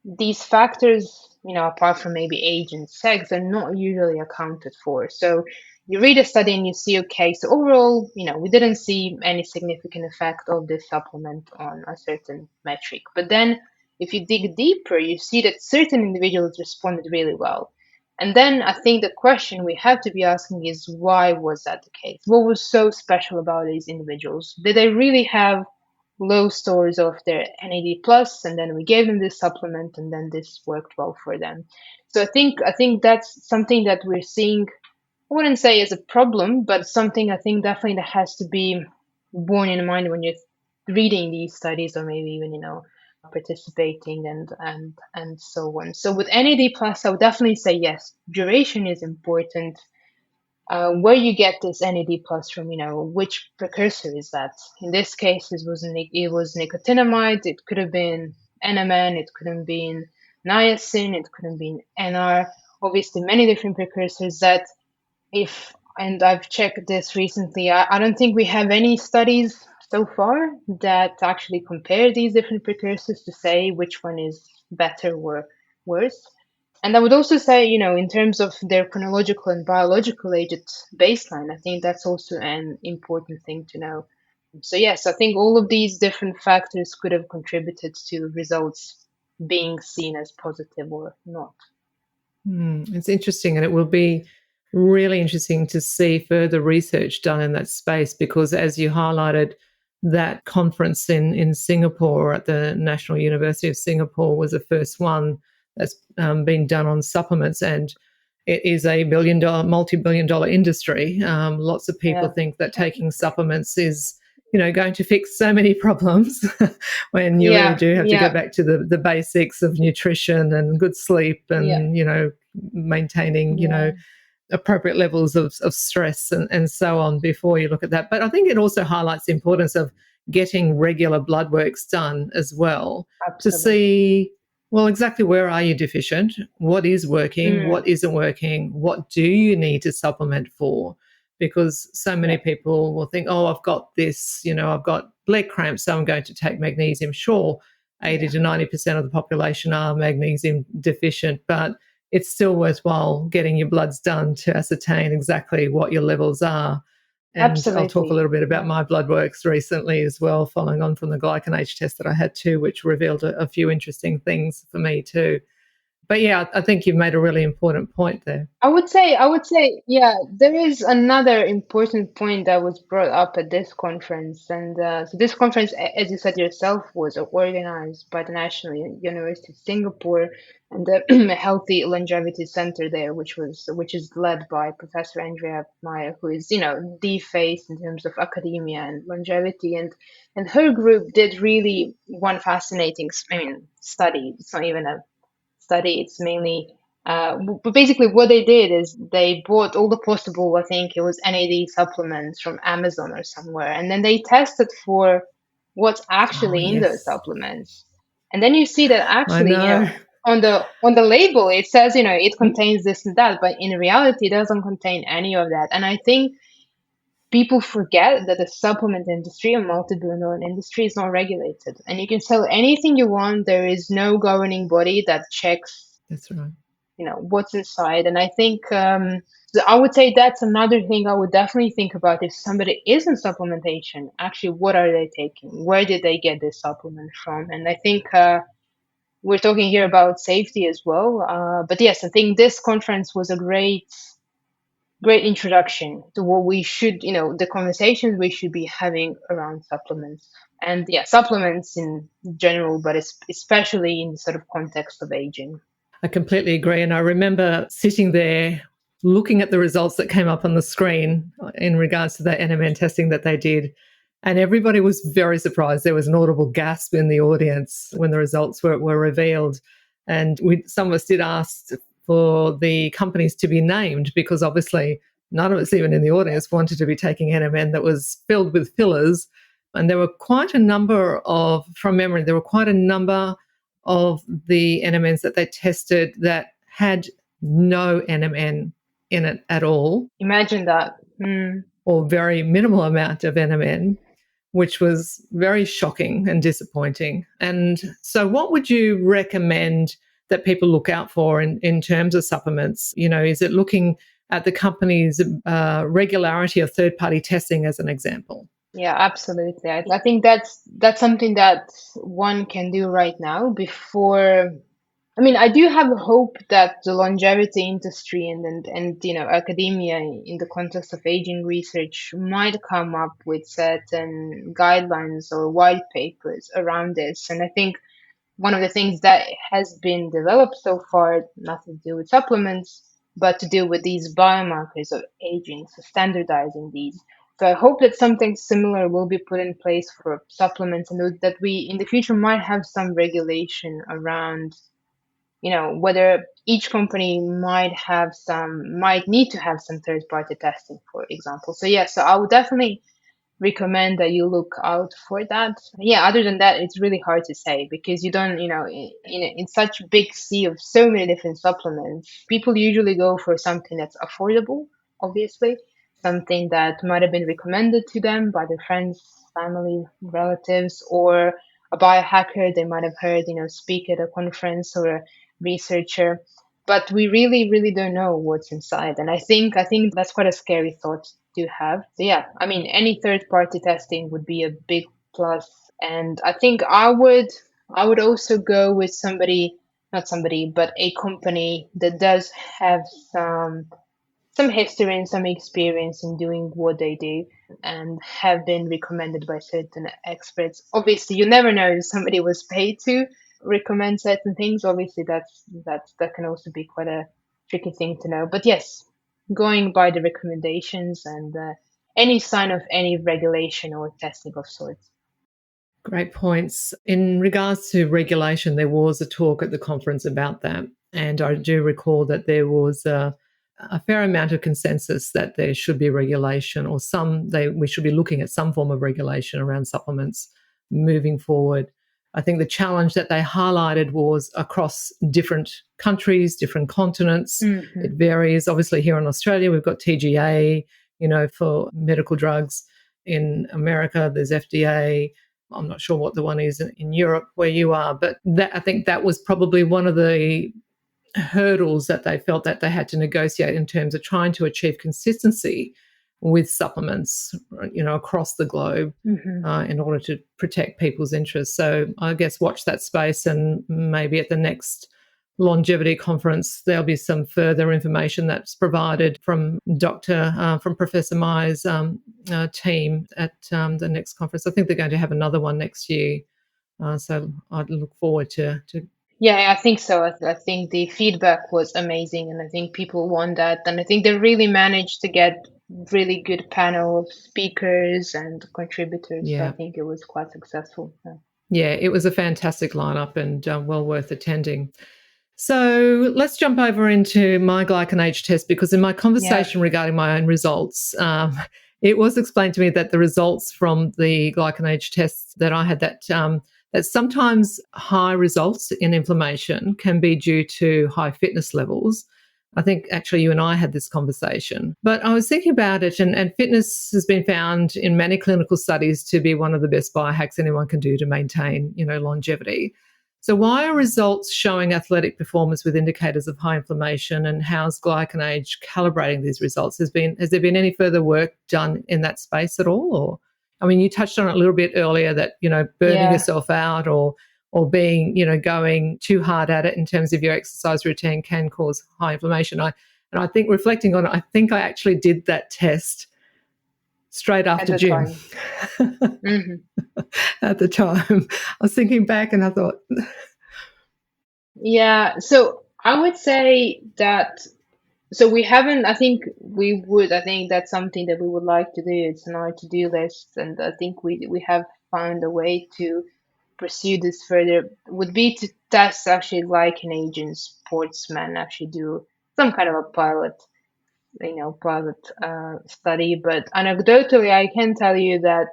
these factors, apart from maybe age and sex, are not usually accounted for. So you read a study and you see, okay, so overall, we didn't see any significant effect of this supplement on a certain metric. But then if you dig deeper, you see that certain individuals responded really well. And then I think the question we have to be asking is why was that the case? What was so special about these individuals? Did they really have low stores of their NAD plus, and then we gave them this supplement, and then this worked well for them? So I think that's something that we're seeing. I wouldn't say as a problem, but something I think definitely that has to be borne in mind when you're reading these studies, or maybe even participating and so on. So with NAD plus, I would definitely say yes, duration is important. Where you get this NAD plus from, which precursor is that? In this case, it was nicotinamide. It could have been NMN. It could have been niacin. It could have been NR. Obviously, many different precursors that if and I've checked this recently. I don't think we have any studies so far that actually compare these different precursors to say which one is better or worse. And I would also say, in terms of their chronological and biological age at baseline, I think that's also an important thing to know. So, yes, I think all of these different factors could have contributed to results being seen as positive or not. It's interesting, and it will be really interesting to see further research done in that space because, as you highlighted, that conference in Singapore at the National University of Singapore was the first one that's been done on supplements, and it is a billion-dollar, multi-billion-dollar industry. Lots of people Yeah, think that taking supplements is going to fix so many problems when you really yeah, do have to go yeah, back to the basics of nutrition and good sleep yeah, and maintaining yeah, appropriate levels of stress and so on before you look at that. But I think it also highlights the importance of getting regular blood works done as well to absolutely. see Well, exactly where are you deficient? What is working? Mm, What isn't working? What do you need to supplement for? Because so many yeah, people will think, oh, I've got this, I've got leg cramps, so I'm going to take magnesium. Sure, 80 yeah, to 90% of the population are magnesium deficient, but it's still worthwhile getting your bloods done to ascertain exactly what your levels are. And I'll talk a absolutely. little bit about Yeah. my blood works recently as well, following on from the GlycanAge test that I had too, which revealed a few interesting things for me too. But yeah, I think you've made a really important point there. Yeah, there is another important point that was brought up at this conference. And so this conference, as you said yourself, was organized by the National University of Singapore and the Healthy Longevity Center there, which is led by Professor Andrea Meyer, who is, the face in terms of academia and longevity. And her group did really one fascinating, study. It's not even a study. It's mainly, but basically what they did is they bought all the possible, I think it was NAD supplements from Amazon or somewhere, and then they tested for what's Oh, actually in those yes. supplements. And then you see that I actually, know. on the label it says, it contains this and that, but in reality it doesn't contain any of that. And I think people forget that the supplement industry, a multi-billion dollar industry, is not regulated. And you can sell anything you want. There is no governing body that checks, That's right. what's inside. And I think so I would say that's another thing I would definitely think about if somebody is in supplementation. Actually, what are they taking? Where did they get this supplement from? And I think we're talking here about safety as well. But yes, I think this conference was a great introduction to what we should, the conversations we should be having around supplements. And yeah, supplements in general, but especially in the sort of context of aging. I completely agree. And I remember sitting there looking at the results that came up on the screen in regards to that NMN testing that they did. And everybody was very surprised. There was an audible gasp in the audience when the results were revealed. And some of us did ask for the companies to be named because obviously none of us, even in the audience, wanted to be taking NMN that was filled with fillers. And there were quite a number of, from memory, there were quite a number of the NMNs that they tested that had no NMN in it at all, Imagine that. Mm. or very minimal amount of NMN, which was very shocking and disappointing. And so, what would you recommend that people look out for in terms of supplements? Is it looking at the company's regularity of third party testing as an example? Yeah, absolutely. I think that's something that one can do right now before. I mean, I do have hope that the longevity industry and academia in the context of aging research might come up with certain guidelines or white papers around this. And I think one of the things that has been developed so far, nothing to do with supplements, but to do with these biomarkers of aging, so standardizing these. So I hope that something similar will be put in place for supplements, and that we in the future might have some regulation around, whether each company might need to have some third party testing, for example. So yeah, so I would definitely recommend that you look out for that. Yeah, other than that, it's really hard to say because you don't, in such big sea of so many different supplements, people usually go for something that's affordable, obviously, something that might have been recommended to them by their friends, family, relatives, or a biohacker they might have heard, speak at a conference, or a researcher. But we really, really don't know what's inside. And I think that's quite a scary thought to have. So yeah, I mean, any third party testing would be a big plus. And I think I would also go with not somebody, but a company that does have some history and some experience in doing what they do and have been recommended by certain experts. Obviously, you never know if somebody was paid to recommend certain things. Obviously, that can also be quite a tricky thing to know. But yes, going by the recommendations and any sign of any regulation or testing of sorts. Great points. In regards to regulation, there was a talk at the conference about that. And I do recall that there was a fair amount of consensus that there should be regulation or we should be looking at some form of regulation around supplements moving forward. I think the challenge that they highlighted was across different countries, different continents. It varies. Obviously, here in Australia, we've got TGA, for medical drugs. In America, there's FDA. I'm not sure what the one is in Europe where you are, but I think that was probably one of the hurdles that they felt that they had to negotiate in terms of trying to achieve consistency with supplements, across the globe, in order to protect people's interests. So I guess watch that space, and maybe at the next longevity conference there'll be some further information that's provided from Professor Mai's team at the next conference. I think they're going to have another one next year. So I'd look forward to. Yeah, I think so. I think the feedback was amazing, and I think people want that. And I think they really managed to get really good panel of speakers and contributors. So I Yeah. think it was quite successful. Yeah. Yeah, it was a fantastic lineup and well worth attending. So let's jump over into my GlycanAge test, because in my conversation regarding my own results, it was explained to me that the results from the GlycanAge tests that I had, that sometimes high results in inflammation can be due to high fitness levels. I think actually you and I had this conversation. But I was thinking about it, and fitness has been found in many clinical studies to be one of the best biohacks anyone can do to maintain, longevity. So why are results showing athletic performance with indicators of high inflammation, and how's GlycanAge calibrating these results? Has there been any further work done in that space at all? Or, I mean, you touched on it a little bit earlier that, burning Yeah, yourself out or being, going too hard at it in terms of your exercise routine can cause high inflammation. And I think, reflecting on it, I think I actually did that test straight at after the gym. time. Hmm. At the time, I was thinking back and I thought, Yeah, so I would say that. So we haven't. I think we would. I think that's something that we would like to do. It's on our to-do list, and I think we have found a way to pursue this further. Would be to test actually GlycanAge in sportsmen. Actually, do some kind of a pilot study. But anecdotally, I can tell you that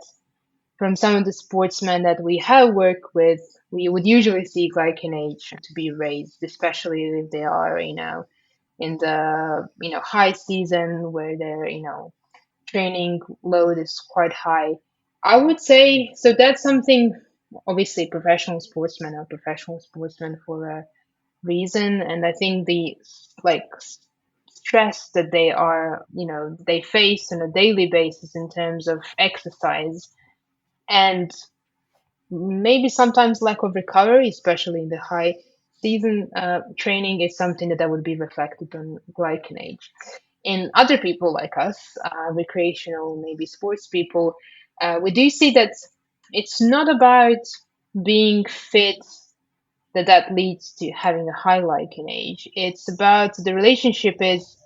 from some of the sportsmen that we have worked with, we would usually see GlycanAge to be raised, especially if they are, in the high season where their training load is quite high. I would say so. That's something. Obviously, professional sportsmen are professional sportsmen for a reason, and I think the stress that they face on a daily basis in terms of exercise and maybe sometimes lack of recovery, especially in the high season training, is something that would be reflected on GlycanAge. In other people like us, recreational, maybe sports people, we do see that it's not about being fit that leads to having a high GlycanAge. It's about the relationship is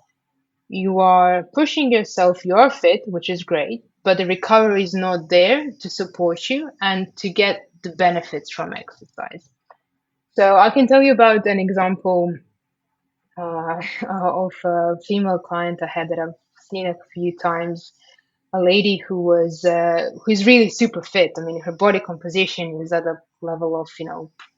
you are pushing yourself, you're fit, which is great, but the recovery is not there to support you and to get the benefits from exercise. So I can tell you about an example of a female client I had that I've seen a few times. A lady who's really super fit. I mean, her body composition is at a level of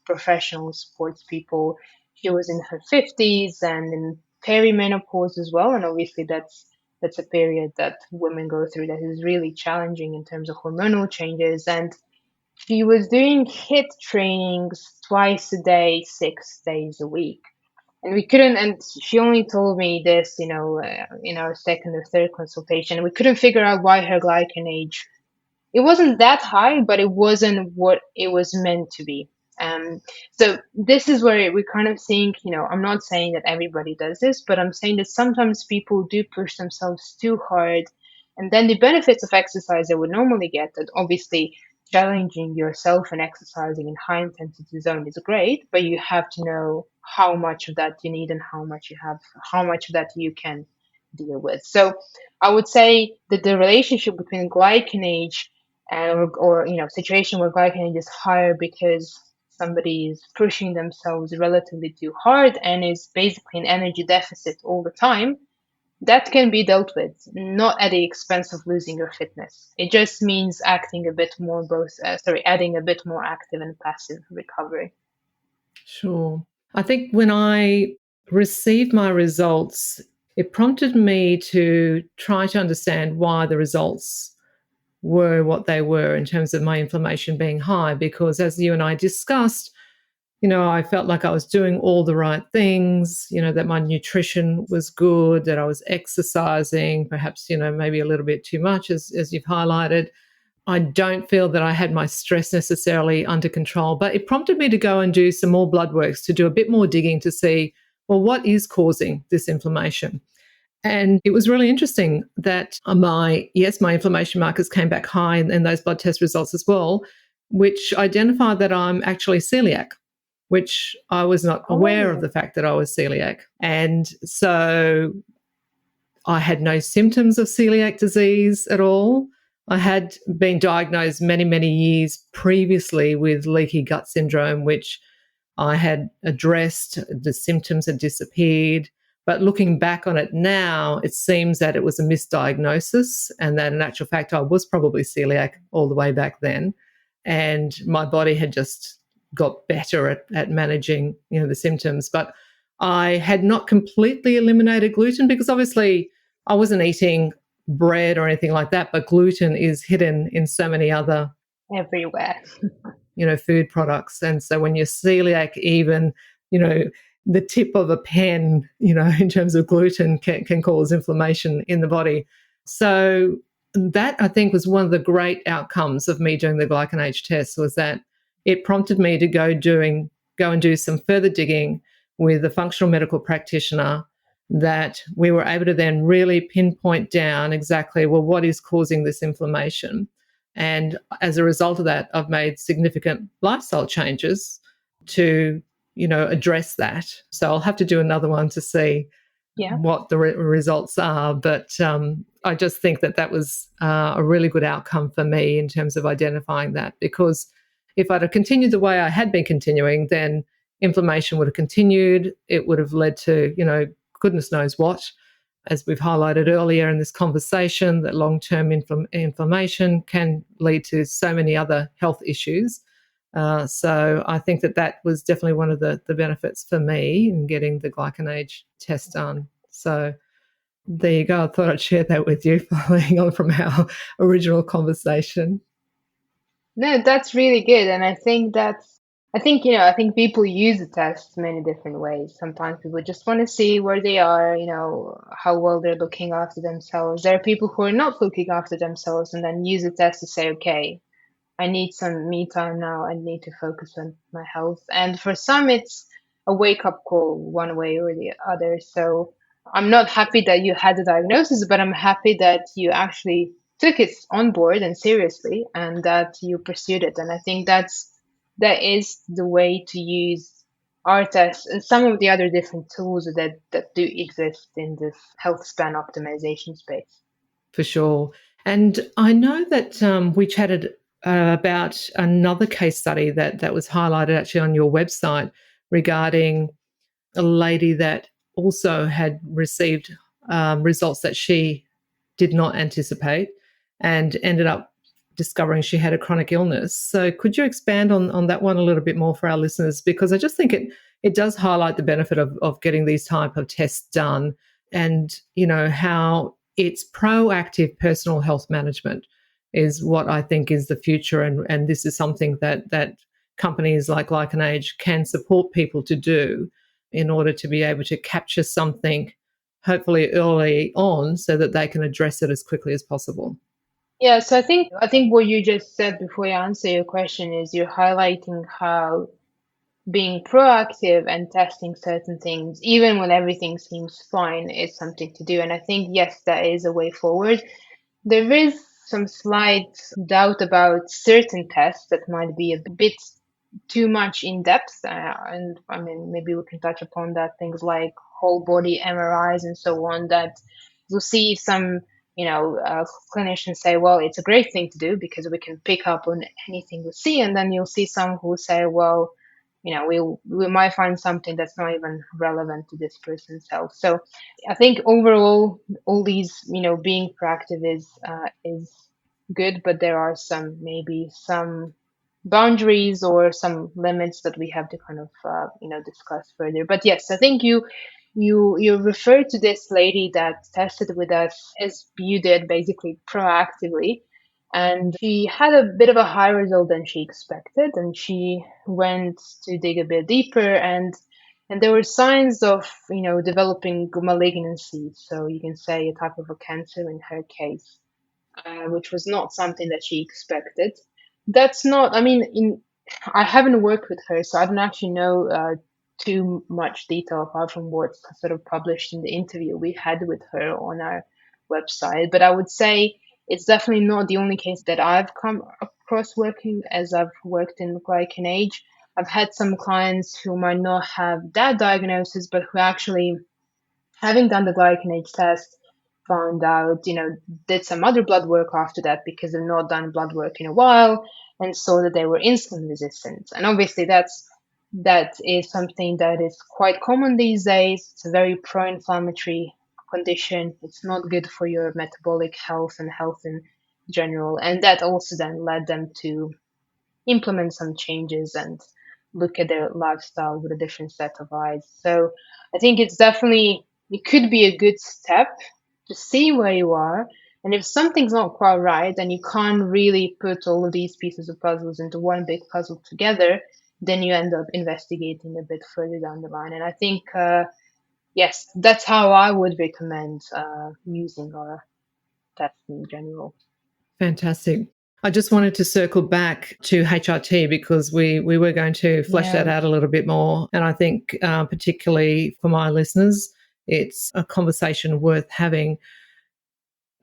professional sports people. She was in her 50s and in perimenopause as well, and obviously that's a period that women go through that is really challenging in terms of hormonal changes. And she was doing HIIT trainings twice a day, 6 days a week. And we couldn't, and she only told me this, in our second or third consultation. We couldn't figure out why her GlycanAge, it wasn't that high, but it wasn't what it was meant to be. So this is where we kind of think, I'm not saying that everybody does this, but I'm saying that sometimes people do push themselves too hard. And then the benefits of exercise they would normally get, that obviously challenging yourself and exercising in high intensity zone is great, but you have to know how much of that you need and how much of that you can deal with. So I would say that the relationship between GlycanAge or situation where glycanage is higher because somebody is pushing themselves relatively too hard and is basically in energy deficit all the time, That can be dealt with, not at the expense of losing your fitness. It just means acting a bit more adding a bit more active and passive recovery. Sure. I think when I received my results, it prompted me to try to understand why the results were what they were in terms of my inflammation being high. Because as you and I discussed, I felt like I was doing all the right things, that my nutrition was good, that I was exercising, perhaps, maybe a little bit too much, as you've highlighted. I don't feel that I had my stress necessarily under control, but it prompted me to go and do some more blood works, to do a bit more digging to see, well, what is causing this inflammation? And it was really interesting that my inflammation markers came back high in those blood test results as well, which identified that I'm actually celiac, which I was not aware of Oh, the fact that I was celiac. And so I had no symptoms of celiac disease at all. I had been diagnosed many, many years previously with leaky gut syndrome, which I had addressed. The symptoms had disappeared. But looking back on it now, it seems that it was a misdiagnosis and that in actual fact, I was probably celiac all the way back then. And my body had just got better at managing, the symptoms. But I had not completely eliminated gluten because obviously I wasn't eating bread or anything like that, but gluten is hidden in so many other, everywhere. food products. And so when you're celiac, even, the tip of a pen, in terms of gluten can cause inflammation in the body. So that I think was one of the great outcomes of me doing the GlycanAge test, was that it prompted me to go and do some further digging with a functional medical practitioner, that we were able to then really pinpoint down exactly, well, what is causing this inflammation. And as a result of that, I've made significant lifestyle changes to, address that. So I'll have to do another one to see Yeah. what the results are. But I just think that was a really good outcome for me in terms of identifying that, because if I'd have continued the way I had been continuing, then inflammation would have continued. It would have led to, goodness knows what, as we've highlighted earlier in this conversation, that long-term inflammation can lead to so many other health issues. So I think that was definitely one of the benefits for me in getting the GlycanAge test done. So there you go. I thought I'd share that with you, following on from our original conversation. No, that's really good. And I think people use the test many different ways. Sometimes people just want to see where they are, how well they're looking after themselves. There are people who are not looking after themselves and then use the test to say, okay, I need some me time now. I need to focus on my health. And for some, it's a wake up call one way or the other. So I'm not happy that you had the diagnosis, but I'm happy that you actually took it on board and seriously and that you pursued it. And I think that is the way to use our test and some of the other different tools that do exist in this health span optimization space. For sure. And I know that we chatted about another case study that was highlighted actually on your website, regarding a lady that also had received results that she did not anticipate and ended up discovering she had a chronic illness. So could you expand on that one a little bit more for our listeners? Because I just think it does highlight the benefit of getting these type of tests done, and how it's proactive personal health management is what I think is the future. And this is something that companies like GlycanAge can support people to do in order to be able to capture something hopefully early on so that they can address it as quickly as possible. Yeah, so I think what you just said before you answer your question is you're highlighting how being proactive and testing certain things, even when everything seems fine, is something to do. And I think, yes, that is a way forward. There is some slight doubt about certain tests that might be a bit too much in depth. And I mean, maybe we can touch upon that, things like whole body MRIs and so on, that you'll see some, clinicians say, well, it's a great thing to do because we can pick up on anything we see. And then you'll see some who say, well, we might find something that's not even relevant to this person's health. So I think overall, all these, being proactive is good, but there are maybe some boundaries or some limits that we have to kind of discuss further. But yes, I think you referred to this lady that tested with us as you did, basically proactively, and she had a bit of a higher result than she expected, and she went to dig a bit deeper, and there were signs of developing malignancy, so you can say a type of a cancer in her case, which was not something that she expected. That's not, I mean, I haven't worked with her, so I don't actually know too much detail apart from what's sort of published in the interview we had with her on our website. But I would say it's definitely not the only case that I've come across working as I've worked in GlycanAge. I've had some clients who might not have that diagnosis, but who actually, having done the GlycanAge test, found out, did some other blood work after that because they've not done blood work in a while, and saw that they were insulin resistant. And obviously, that is something that is quite common these days. It's a very pro-inflammatory condition. It's not good for your metabolic health and health in general. And that also then led them to implement some changes and look at their lifestyle with a different set of eyes. So I think it could be a good step to see where you are. And if something's not quite right, then you can't really put all of these pieces of puzzles into one big puzzle together, then you end up investigating a bit further down the line. And I think, yes, that's how I would recommend using our test in general. Fantastic. I just wanted to circle back to HRT because we were going to flesh that Yeah. out a little bit more. And I think, particularly for my listeners, it's a conversation worth having.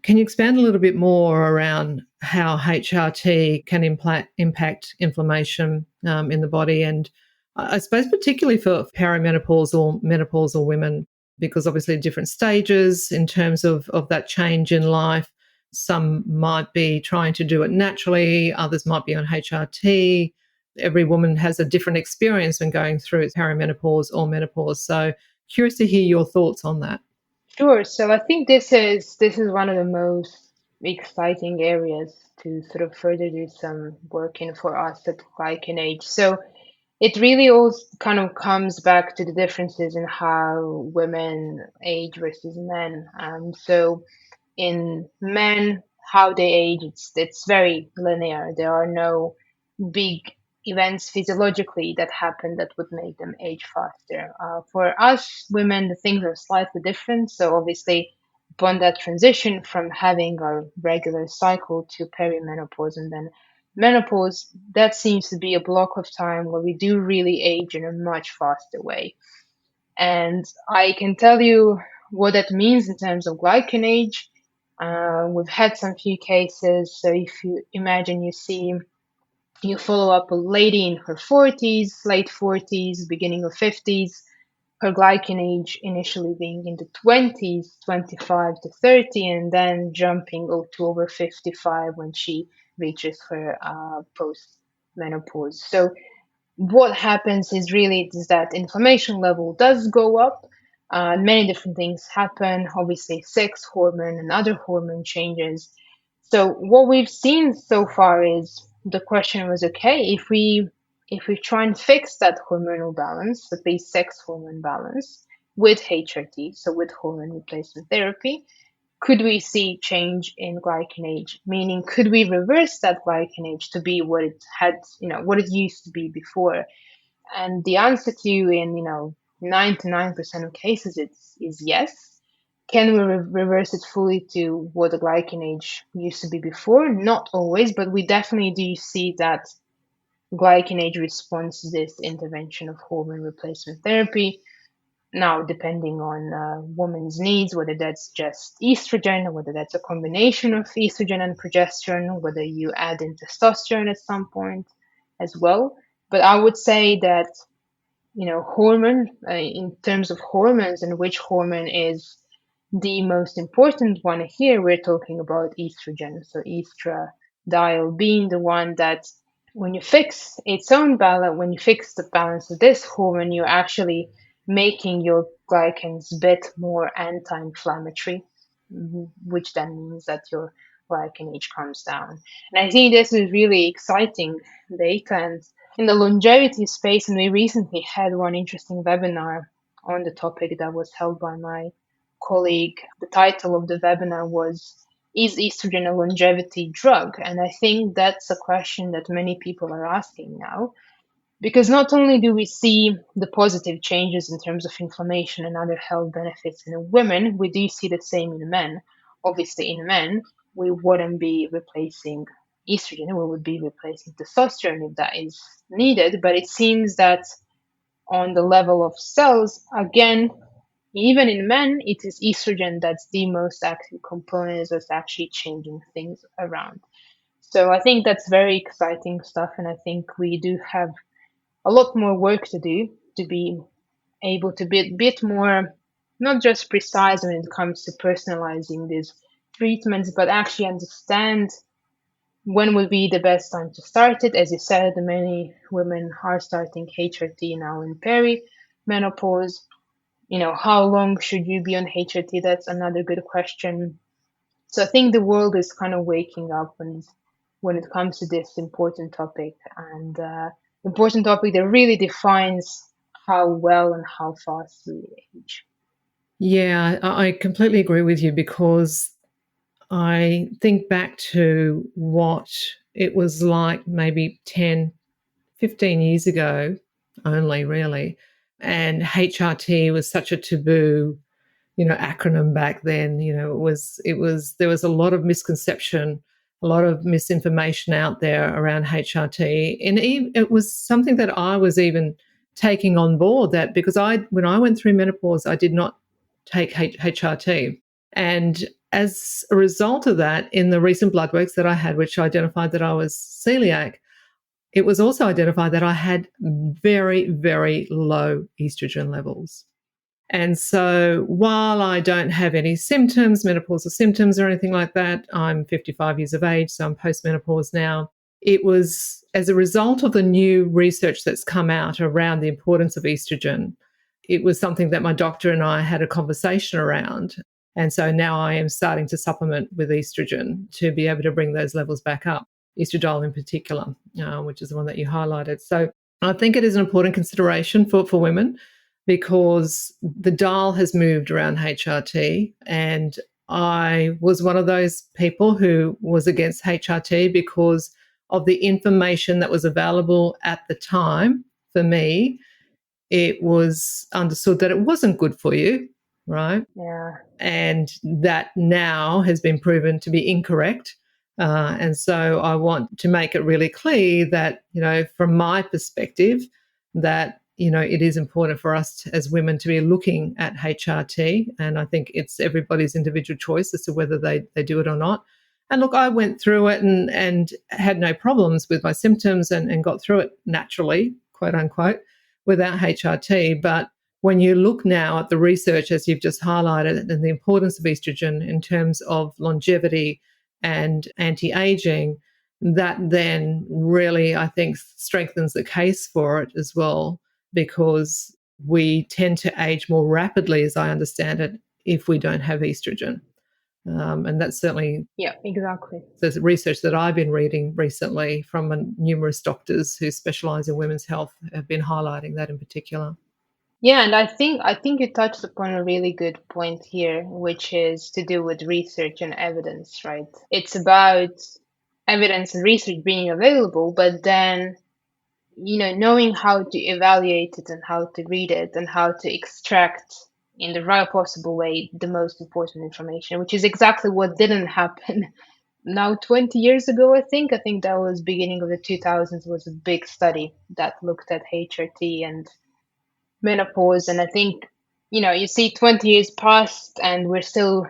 Can you expand a little bit more around how HRT can impact inflammation in the body? And I suppose, particularly for perimenopausal, menopausal women, because obviously different stages in terms of that change in life. Some might be trying to do it naturally, others might be on HRT. Every woman has a different experience when going through perimenopause or menopause. So, curious to hear your thoughts on that. Sure. So I think this is one of the most exciting areas to sort of further do some work in for us at GlycanAge. So it really all kind of comes back to the differences in how women age versus men. So in men, how they age, it's very linear. There are no big events physiologically that happen that would make them age faster. For us women, the things are slightly different. So obviously, upon that transition from having our regular cycle to perimenopause and then menopause, that seems to be a block of time where we do really age in a much faster way. And I can tell you what that means in terms of GlycanAge. We've had some few cases. So if you imagine you follow up a lady in her 40s, late 40s, beginning of 50s, her GlycanAge initially being in the 20s, 25 to 30, and then jumping to over 55 when she reaches her post menopause. So what happens is that inflammation level does go up. Many different things happen. Obviously, sex hormone and other hormone changes. So what we've seen so far is the question was, okay, if we try and fix that hormonal balance, at least sex hormone balance, with HRT, so with hormone replacement therapy, could we see change in GlycanAge? Meaning, could we reverse that GlycanAge to be what it had, what it used to be before? And the answer to you in 99% of cases is yes. Can we reverse it fully to what the GlycanAge used to be before? Not always, but we definitely do see that GlycanAge responds to this intervention of hormone replacement therapy. Now, depending on woman's needs, whether that's just estrogen or whether that's a combination of estrogen and progesterone, whether you add in testosterone at some point as well. But I would say that hormone, in terms of hormones and which hormone is the most important one here, we're talking about estrogen. So estradiol being the one that when you fix its own balance, when you fix the balance of this hormone, you're actually making your glycans a bit more anti-inflammatory, which then means that your GlycanAge comes down. And I think this is really exciting data. And in the longevity space, and we recently had one interesting webinar on the topic that was held by my colleague. The title of the webinar was, is estrogen a longevity drug? And I think that's a question that many people are asking now, because not only do we see the positive changes in terms of inflammation and other health benefits in women, we do see the same in men. Obviously, in men, we wouldn't be replacing estrogen, we would be replacing testosterone if that is needed. But it seems that on the level of cells, again, even in men, it is estrogen that's the most active component that's actually changing things around. So I think that's very exciting stuff, and I think we do have a lot more work to do to be able to be a bit more, not just precise when it comes to personalizing these treatments, but actually understand when would be the best time to start it. As you said, many women are starting HRT now in perimenopause. How long should you be on HRT? That's another good question. So I think the world is kind of waking up when it comes to this important topic, and important topic that really defines how well and how fast we age. Yeah, I completely agree with you because I think back to what it was like maybe 10, 15 years ago, only really. And HRT was such a taboo, acronym back then. There was a lot of misconception, a lot of misinformation out there around HRT. And it was something that I was even taking on board, that because when I went through menopause, I did not take HRT. And as a result of that, in the recent blood works that I had, which identified that I was celiac, it was also identified that I had very, very low estrogen levels. And so while I don't have any symptoms, menopausal symptoms or anything like that, I'm 55 years of age, so I'm postmenopause now. It was as a result of the new research that's come out around the importance of estrogen. It was something that my doctor and I had a conversation around. And so now I am starting to supplement with estrogen to be able to bring those levels back up, estradiol in particular, which is the one that you highlighted. So I think it is an important consideration for women, because the dial has moved around HRT. And I was one of those people who was against HRT because of the information that was available at the time. For me, it was understood that it wasn't good for you, right? Yeah, And that now has been proven to be incorrect. And so I want to make it really clear that, from my perspective, that, it is important for us as women to be looking at HRT. And I think it's everybody's individual choice as to whether they do it or not. And look, I went through it and had no problems with my symptoms and got through it naturally, quote unquote, without HRT. But when you look now at the research, as you've just highlighted, and the importance of estrogen in terms of longevity and anti-aging, that then really, I think, strengthens the case for it as well, because we tend to age more rapidly, as I understand it, if we don't have estrogen. And that's certainly yeah, exactly. the research that I've been reading recently from numerous doctors who specialize in women's health have been highlighting that in particular. Yeah, and I think you touched upon a really good point here, which is to do with research and evidence, right? It's about evidence and research being available, but then knowing how to evaluate it and how to read it and how to extract in the right possible way the most important information, which is exactly what didn't happen now 20 years ago. I think that was beginning of the 2000s, was a big study that looked at HRT and menopause. And I think, you see 20 years passed and we're still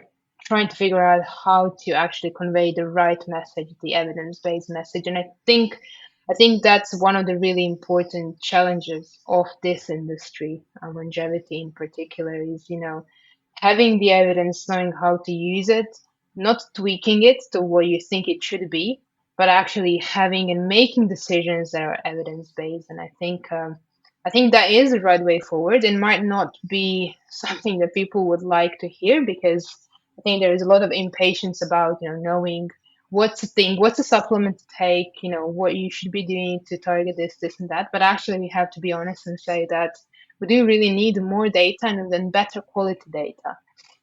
trying to figure out how to actually convey the right message, the evidence-based message. And I think that's one of the really important challenges of this industry, longevity in particular, is, having the evidence, knowing how to use it, not tweaking it to what you think it should be, but actually having and making decisions that are evidence based. And I think that is the right way forward. It might not be something that people would like to hear, because I think there is a lot of impatience about, knowing what's the thing, what's a supplement to take, what you should be doing to target this and that. But actually, we have to be honest and say that we do really need more data, and then better quality data,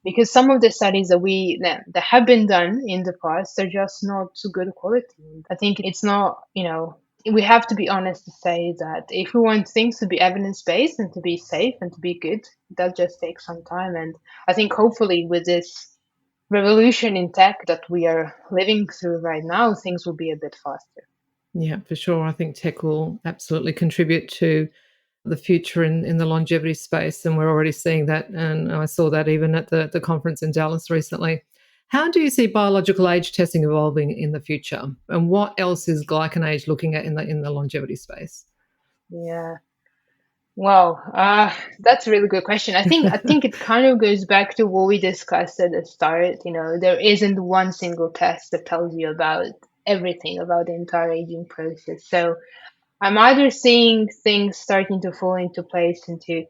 because some of the studies that have been done in the past are just not so good quality. I think it's not, we have to be honest to say that if we want things to be evidence based and to be safe and to be good, that just takes some time. And I think hopefully with this revolution in tech that we are living through right now, things will be a bit faster. Yeah, for sure. I think tech will absolutely contribute to the future in the longevity space. And we're already seeing that. And I saw that even at the conference in Dallas recently. How do you see biological age testing evolving in the future? And what else is GlycanAge looking at in the longevity space? Yeah. Well, that's a really good question. I think it kind of goes back to what we discussed at the start. There isn't one single test that tells you about everything about the entire aging process. So I'm either seeing things starting to fall into place and to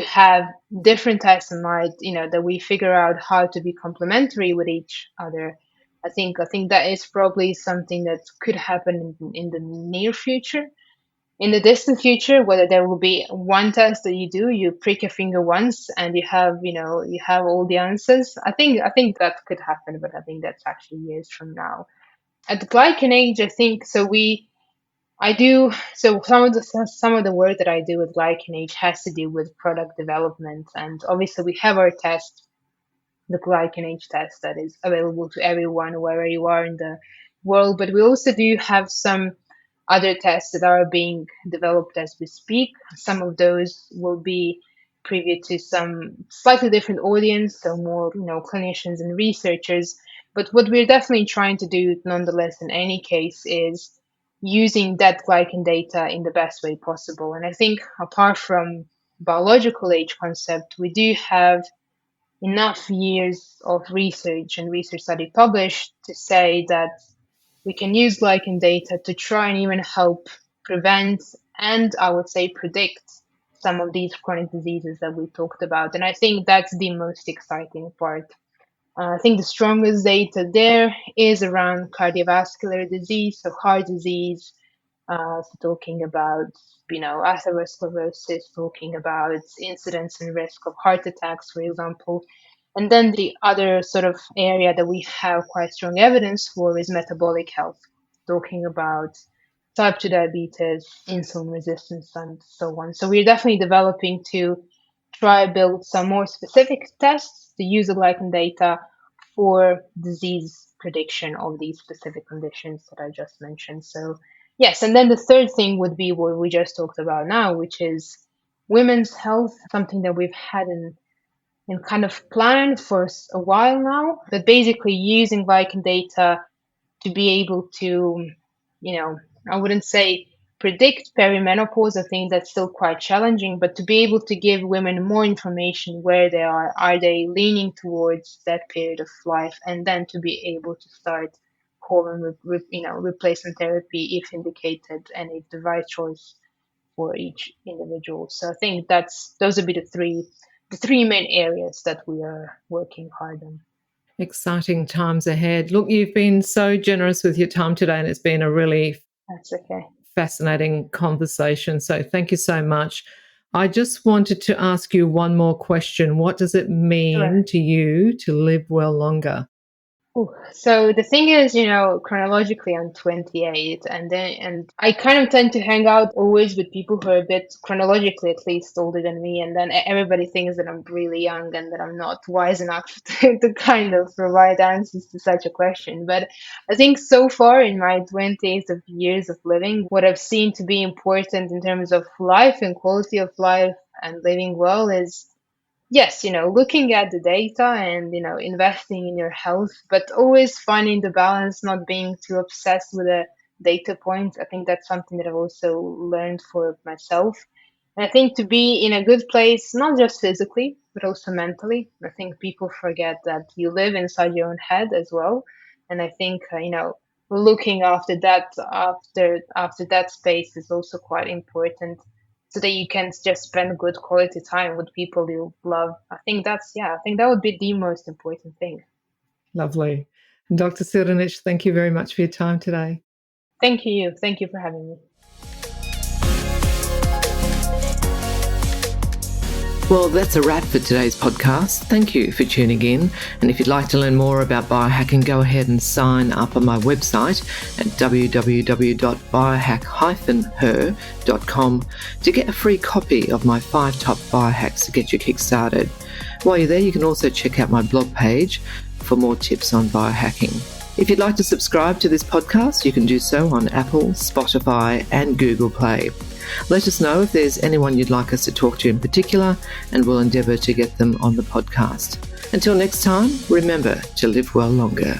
have different tests in mind, that we figure out how to be complementary with each other. I think that is probably something that could happen in the near future. In the distant future, whether there will be one test that you do, you prick your finger once and you have all the answers. I think that could happen, but I think that's actually years from now. At the GlycanAge, I think so. I do so some of the work that I do with GlycanAge has to do with product development, and obviously we have our test, the GlycanAge test, that is available to everyone wherever you are in the world. But we also do have some other tests that are being developed as we speak. Some of those will be preview to some slightly different audience, so more, clinicians and researchers. But what we're definitely trying to do, nonetheless, in any case, is using that glycan data in the best way possible. And I think apart from biological age concept, we do have enough years of research and research study published to say that we can use glycan data to try and even help prevent and I would say predict some of these chronic diseases that we talked about. And I think that's the most exciting part. I think the strongest data there is around cardiovascular disease, so heart disease, so talking about, atherosclerosis, talking about incidence and risk of heart attacks, for example. And then the other sort of area that we have quite strong evidence for is metabolic health, talking about type 2 diabetes, insulin resistance, and so on. So we're definitely developing to try build some more specific tests to use the glycan data for disease prediction of these specific conditions that I just mentioned. So yes, and then the third thing would be what we just talked about now, which is women's health, something that we've had in kind of plan for a while now, but basically using glycan data to be able to, you know, I wouldn't say predict perimenopause. I think that's still quite challenging, but to be able to give women more information where they are they leaning towards that period of life, and then to be able to start hormone replacement therapy if indicated and if the right choice for each individual. So I think those would be the three main areas that we are working hard on. Exciting times ahead. Look, you've been so generous with your time today, and it's been a really That's okay. fascinating conversation. So thank you so much. I just wanted to ask you one more question. What does it Sure. mean to you to live well longer? Ooh, so the thing is, chronologically I'm 28, and I kind of tend to hang out always with people who are a bit chronologically at least older than me, and then everybody thinks that I'm really young and that I'm not wise enough to kind of provide answers to such a question. But I think so far in my 20s of years of living, what I've seen to be important in terms of life and quality of life and living well is, yes, looking at the data and, investing in your health, but always finding the balance, not being too obsessed with the data points. I think that's something that I've also learned for myself. And I think to be in a good place, not just physically, but also mentally. I think people forget that you live inside your own head as well. And I think, looking after that space is also quite important, so that you can just spend good quality time with people you love. I think that would be the most important thing. Lovely. Dr. Sironic, thank you very much for your time today. Thank you for having me. Well, that's a wrap for today's podcast. Thank you for tuning in. And if you'd like to learn more about biohacking, go ahead and sign up on my website at www.biohack-her.com to get a free copy of my 5 top biohacks to get you kick-started. While you're there, you can also check out my blog page for more tips on biohacking. If you'd like to subscribe to this podcast, you can do so on Apple, Spotify, and Google Play. Let us know if there's anyone you'd like us to talk to in particular, and we'll endeavour to get them on the podcast. Until next time, remember to live well longer.